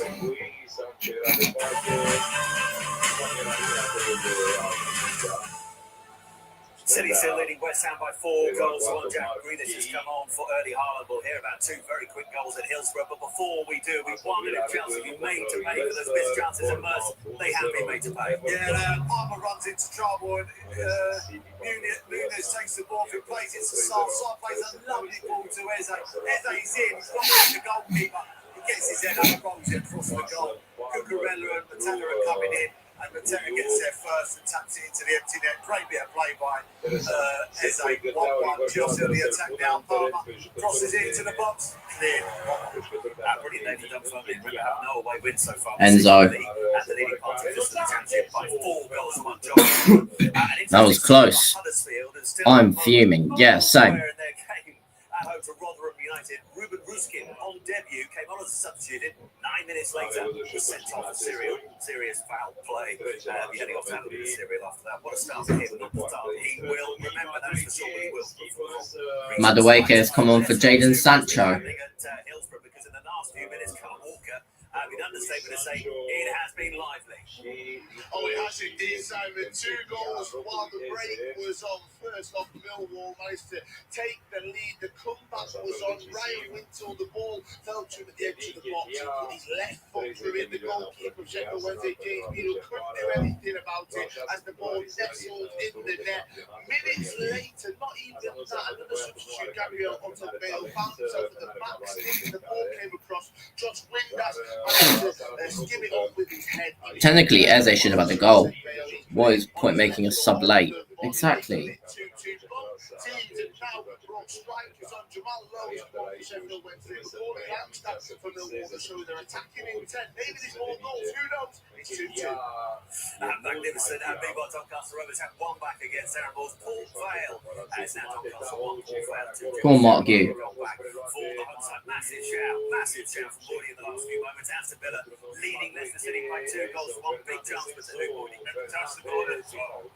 [SPEAKER 2] City still leading West Ham by 4 goals to 1. Jack Grealish has come on for early Haaland. We'll hear about 2 very quick goals at Hillsborough. But before we do, we've wondered if Chelsea have been made to pay for those missed chances and Merce. They have been made to pay.
[SPEAKER 13] Yeah, Palmer runs into trouble and Nunes takes the ball, he plays it to Saar. Saar plays a lovely ball to Eze. Eze's in, he's got the goalkeeper. He gets his head up, rolls it across the goal. Cucurella and Mateta are coming in. And Mateta gets there first and taps it into the empty net. Great bit of play by Eze. 1-1. Chelsea on the attack now. Palmer crosses it into the box. Clear.
[SPEAKER 2] Brilliant. They've done something. No away win so far.
[SPEAKER 1] Enzo.
[SPEAKER 2] At the leading party of the championship by 4 goals to 1 job.
[SPEAKER 1] That was close. I'm fuming. Yeah, same.
[SPEAKER 2] At home to Rotherham. United. Ruben Ruskin on debut came on as a substitute. 9 minutes later, was sent off for serious foul play. Be heading off to have a bit of serial after that. What a start for him! Not the start he will remember. That's for sure. He will.
[SPEAKER 1] Madueke has come on for Jadon Sancho.
[SPEAKER 2] Hillsborough, because in the last few minutes, Carl Walker, an understatement to say it has been lively.
[SPEAKER 13] Oh, it has indeed, Simon. 2 goals while the break was on. First off, Millwall managed to take the lead. The comeback was on. Ryan Wintle, the ball fell to him at the edge of the box. He put his left foot through it. The goalkeeper of Sheffield Wednesday, James Beadle, couldn't do anything about it as the ball nestled in the net. Minutes later, not even that, another substitute, Gabriel Otto Bale, found himself at the back stick. The ball came across. Josh Windass managed to skim it up with his head.
[SPEAKER 1] Technically, Eze should have had the goal. What is point making a sub late? Exactly.
[SPEAKER 13] Teams have now brought strikers on. Jamal Lowe is from Sheffield Wednesday. The ball lands that for Millwall, so they're attacking intent. Maybe there's more goals. Who knows? It's 2-2.
[SPEAKER 2] Magnificent. And meanwhile, Doncaster Rovers have one back against Aaron Ball's Paul Vale. It's now Doncaster 1, Paul Vale 2.
[SPEAKER 1] Go on, Mark, you.
[SPEAKER 2] For the home side, massive shout from Moody in the last few moments. Aston Villa leading Leicester City by 2 goals, 1 big chance for Moody.
[SPEAKER 12] Touch the goal as well.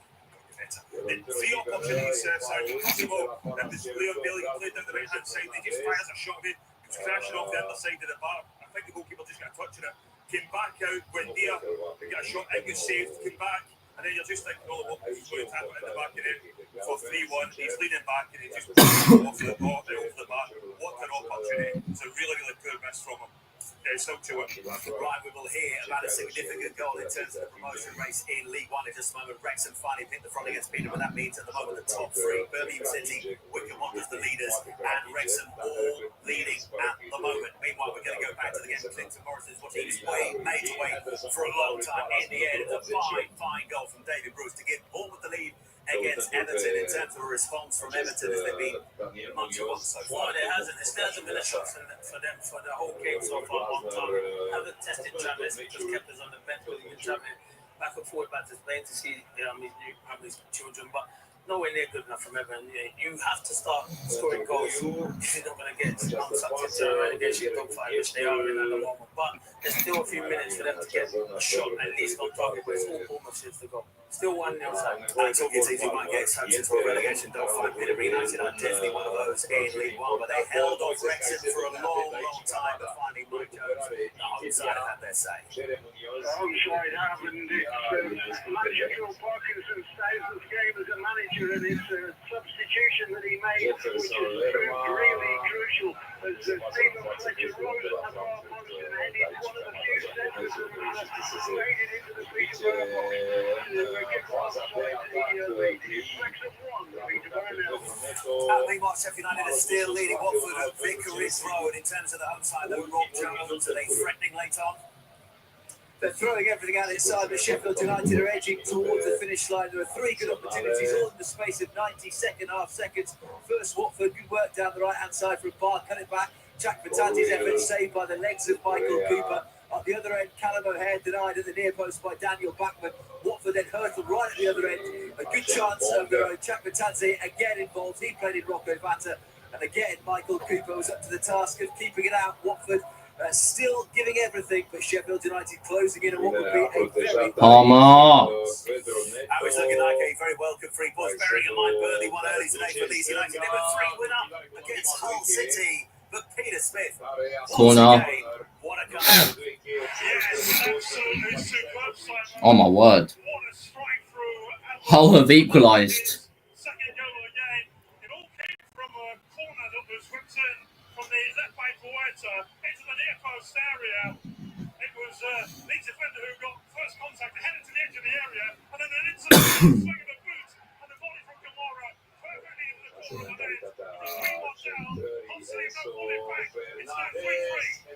[SPEAKER 12] Three opportunities, Simon Kosovo, and this Leo Bailey played down the right hand side. They just fires a shot of it. It's crashing off the underside of the bar. I think the goalkeeper just got a touch on it. Came back out, went there, got a shot, it was saved, came back, and then you're just thinking, oh, what was going to happen in the back of it for 3-1. He's leading back and he just off the bar, over the bar. What an opportunity. It's a really, really poor miss from him. Still 2-1.
[SPEAKER 2] Right, we will hear about a significant goal in terms of the promotion race in League One in just a moment. Wrexham finally picked the front against Peterborough. That means at the moment the top 3, Birmingham City, Wycombe Wanderers the leaders, and Wrexham all leading at the moment. Meanwhile, we're going to go back to the game. Clinton Morrison's watching his made to wait for a long time. In the end, a fine goal from David Bruce to give Bournemouth the lead against Everton in terms of a response from Everton as they've been much of one so far.
[SPEAKER 16] Well, there hasn't been a shot for them for the whole game so far. Long time. Haven't tested Travis, just kept us on the bench with him traveling back and forth back to Spain to see his children, but nowhere near good enough from Everton. You have to start scoring goals if you're not going to get sucked into a relegation dogfight, which they are in at the moment. But there's still a few minutes for them to get a shot at least on target, but it's all Bournemouth shifts to go. Still 1-0 side.
[SPEAKER 2] And talking teams who might get sucked into a relegation dogfight, Peterborough United are definitely one of those in League One, but they held off Wrexham for a long time, but finally Mike Jones, the home side, have had their say.
[SPEAKER 7] The home side have, and it's manager Phil Parkinson stays this game as a manager, and it's a substitution that he made, which has proved really crucial. As Stephen Fletcher-Rose and Mark Monson headed one of the few centres and faded into the Peterborough box.
[SPEAKER 2] Meanwhile, Sheffield United are still leading Watford at Vicarage Road in terms of the home side. Though Rob Jones, are they threatening late on? They're throwing everything out inside, but Sheffield United are edging towards the finish line. There are 3 good opportunities, all in the space of 92.5 seconds. First, Watford, good work down the right-hand side from Barr, cut it back. Jack Batanti's effort saved by the legs of Michael Cooper. At the other end, Callum O'Hare denied at the near post by Daniel Bachman. Watford then hurtled right at the other end. A good chance of their own. Jack Batanti again involved. He played in Rocco Vata. And again, Michael Cooper was up to the task of keeping it out. Watford still giving everything, but Sheffield United closing in on what would be a very...
[SPEAKER 1] Palmer!
[SPEAKER 2] It's looking like a very welcome free points. Bearing in mind, Burnley won early today for Leeds United. They were 3-1 up against Hull City. But Peter Smith,
[SPEAKER 1] corner.
[SPEAKER 2] What a goal.
[SPEAKER 12] Yes, absolutely superb, Simon.
[SPEAKER 1] Oh my word.
[SPEAKER 12] What a strike through.
[SPEAKER 1] Hull have equalised.
[SPEAKER 12] Second goal of the game. It all came from a corner that was whipped in from the left by Huerta into the near post area. It was Leeds defender who got first contact, headed to the edge of the area, and then an instant swing of the boot, and the volley from Kamara perfectly into the corner of the net. It was 3-1 down. Obviously, no volley back. It's now 3-3.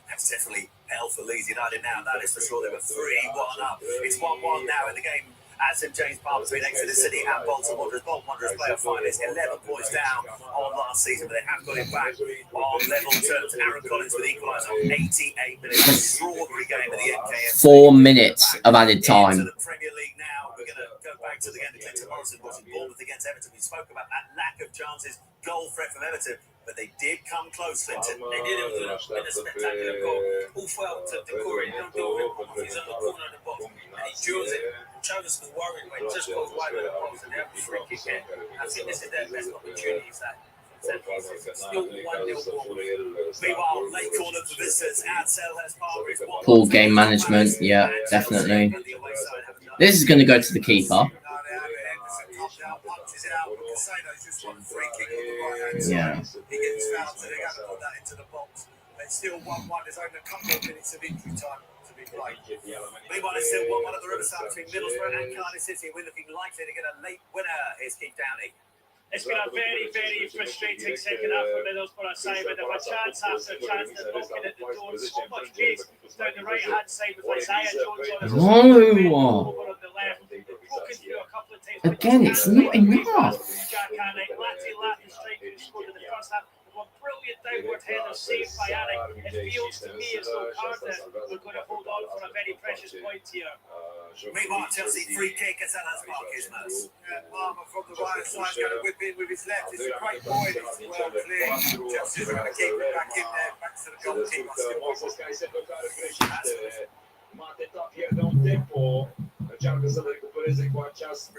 [SPEAKER 2] That's definitely hell for Leeds United now, that is for sure. They were 3-1 up. It's 1-1 now in the game at St James Park between Exeter City and Bolton Wanderers. Bolton Wanderers play off finalists, 11 points down on last season, but they have got it back on level terms. Aaron Collins with equaliser on 88 minutes. Extraordinary game at the MKM.
[SPEAKER 1] 4 minutes of added time.
[SPEAKER 2] The Premier League now. We're going to go back to the game. Clinton Morrison watching Bournemouth against Everton. We spoke about that lack of chances, goal threat from Everton, but they did come close, Clinton.
[SPEAKER 16] They did. It was a spectacular goal. All fell to Decore. He don't do it. He's on the corner of the box, and he drills it. Travis was worried when it just goes wide of the box, and they have a free kick there. I think this is their best opportunity. Still 1-0 Bournemouth.
[SPEAKER 2] Meanwhile, late corner for visitors at Selhurst Park. It's 1-1.
[SPEAKER 1] Poor game management. Yeah, definitely. This is going to go to the keeper. Yeah.
[SPEAKER 2] He gets fouled, so they're going to put that into the box. It's still 1-1. There's only a couple of minutes of injury time to be played. Meanwhile, it's still 1-1 at the Riverside between Middlesbrough and Cardiff City. We're looking likely to get a late winner. Here's Keith Downey.
[SPEAKER 7] It's been a very, very frustrating second half for Middlesbrough side. They've a chance after chance. They're knocking at the door. So much pace down the right-hand side with Isaiah Jones on his over on the left. Broken through a couple of times.
[SPEAKER 1] Again, it's not enough.
[SPEAKER 7] Jack Hannick, Latin striker who scored in the first half. One brilliant downward header saved by Hannick. It feels to me as though Cardiff are going to hold on for a very precious point here.
[SPEAKER 2] Meanwhile, Chelsea free kick at Selhurst Park, Ismas. Palmer from the right side going to whip in with his left. It's a great point. It's well clear. Chelsea's going to keep it back in there. Back to the goalkeeper.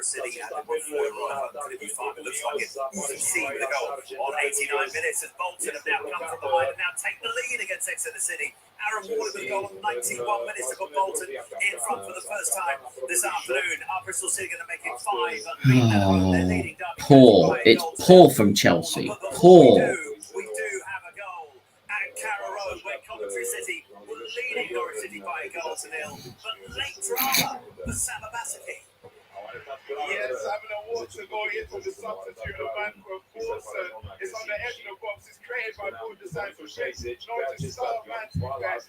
[SPEAKER 2] City had the 1-4 run. Could it be 5? It looks like it's easy with a goal on 89 minutes as Bolton have now come from behind and now take the lead against Exeter City. Aaron Ward with a goal on 91 minutes to put Bolton in front for the first time this afternoon. Are Bristol City going to make it 5?
[SPEAKER 1] Poor. It's poor from Chelsea. Poor.
[SPEAKER 2] We do have a goal at Carrow Road where Coventry City were leading Norwich City by a goal to nil. But late drama for Saba Basaki.
[SPEAKER 14] Yes, having a water going into the substitute of Vancouver Forson. It's on the edge of the box. It's created by good design for Chase. Norwich start man. He looked like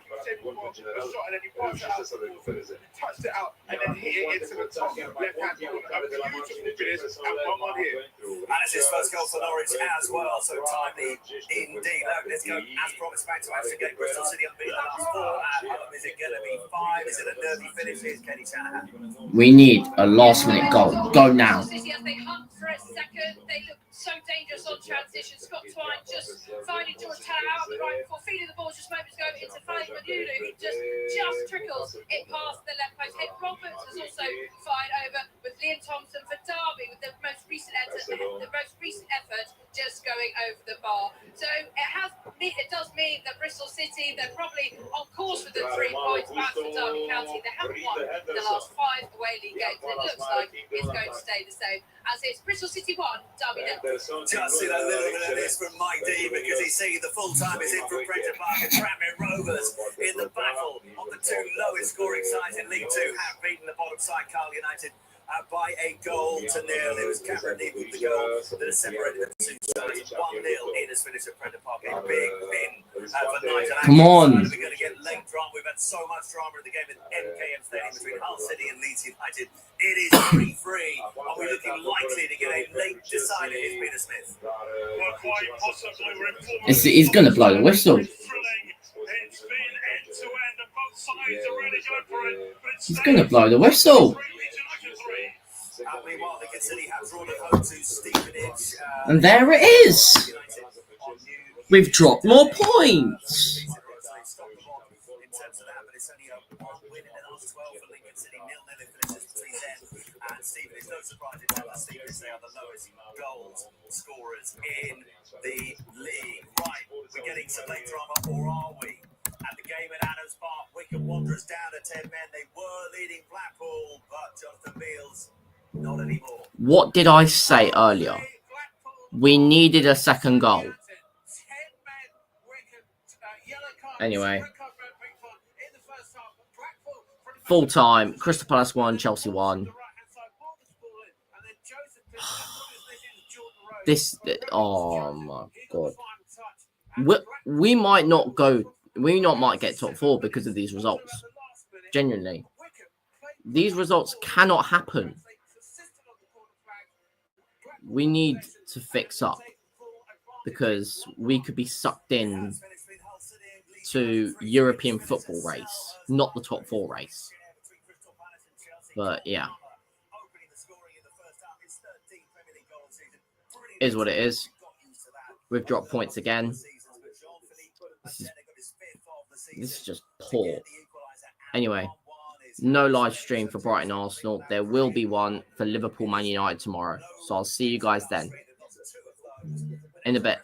[SPEAKER 14] he was taking for a shot and then he passed it out to Forson, touched it out and then hit it into the top left-hand corner. A beautiful finish and 1-1 here.
[SPEAKER 2] And it's his first goal for Norwich as well, so timely indeed. Look, let's go as promised back to Aston Gate. Bristol City unbeaten the last 4 at home. Is it going to be 5? Is it a nervy finish? Here's Kenny Shanahan.
[SPEAKER 1] We need a last-minute goal. Go now.
[SPEAKER 17] City as they hunt for a second. They look so dangerous on transition. Scott Twine just finding George Taylor out the right before feeding the ball just moments ago into Fane Manulu. He just trickles it past the left post. Ed Roberts has also fired over with Liam Thompson for Derby with the most recent effort just going over the bar. So it does mean that Bristol City, they're probably on course for the 3 points back from Derby County. They haven't won the last 5 away league games. It looks like it's going to stay the same as it's Bristol City 1, Derby 0.
[SPEAKER 2] Just see that little bit of this from Mike D because he's seeing the full time is in from Brenton Park and Tranmere Rovers in the battle of the 2 lowest scoring sides in League 2 have beaten the bottom side, Carl United, by a goal to nil. It was Cameron Neal with the goal that has separated the 2 sides. 1-0 in has finished at Brenton Park. A big win for Nigel.
[SPEAKER 1] Come on.
[SPEAKER 2] We're going to get late drama. We've had so much drama in the game at MKM Stadium between Hull City and Leeds United. It is 3-3. Are we looking likely to get a late decider? Here's Peter Smith.
[SPEAKER 7] Well, quite possibly.
[SPEAKER 1] He's going to blow the whistle.
[SPEAKER 7] It's been end-to-end and both sides are ready to go for it.
[SPEAKER 1] He's going to blow the whistle.
[SPEAKER 2] Meanwhile, Lincoln City have drawn at home to Stevenage.
[SPEAKER 1] And there it is. We've dropped more points.
[SPEAKER 2] And Stephen, it's no surprise in that Stevenage, they are the lowest goals scorers in the league. Right, we're getting some late drama, or are we? At the game at Adams Park, Wycombe Wanderers down to 10 men. They were leading Blackpool, but Jonathan Beals, not anymore.
[SPEAKER 1] What did I say earlier? We needed a second goal. Anyway. Full time, Crystal Palace 1, Chelsea 1. Oh my god. We might not get top 4 because of these results. Genuinely. These results cannot happen. We need to fix up because we could be sucked in to European football race, not the top 4 race. But yeah. is what it is. We've dropped points again. This is just poor. Anyway, no live stream for Brighton Arsenal. There will be one for Liverpool Man United tomorrow. So I'll see you guys then. In a bit.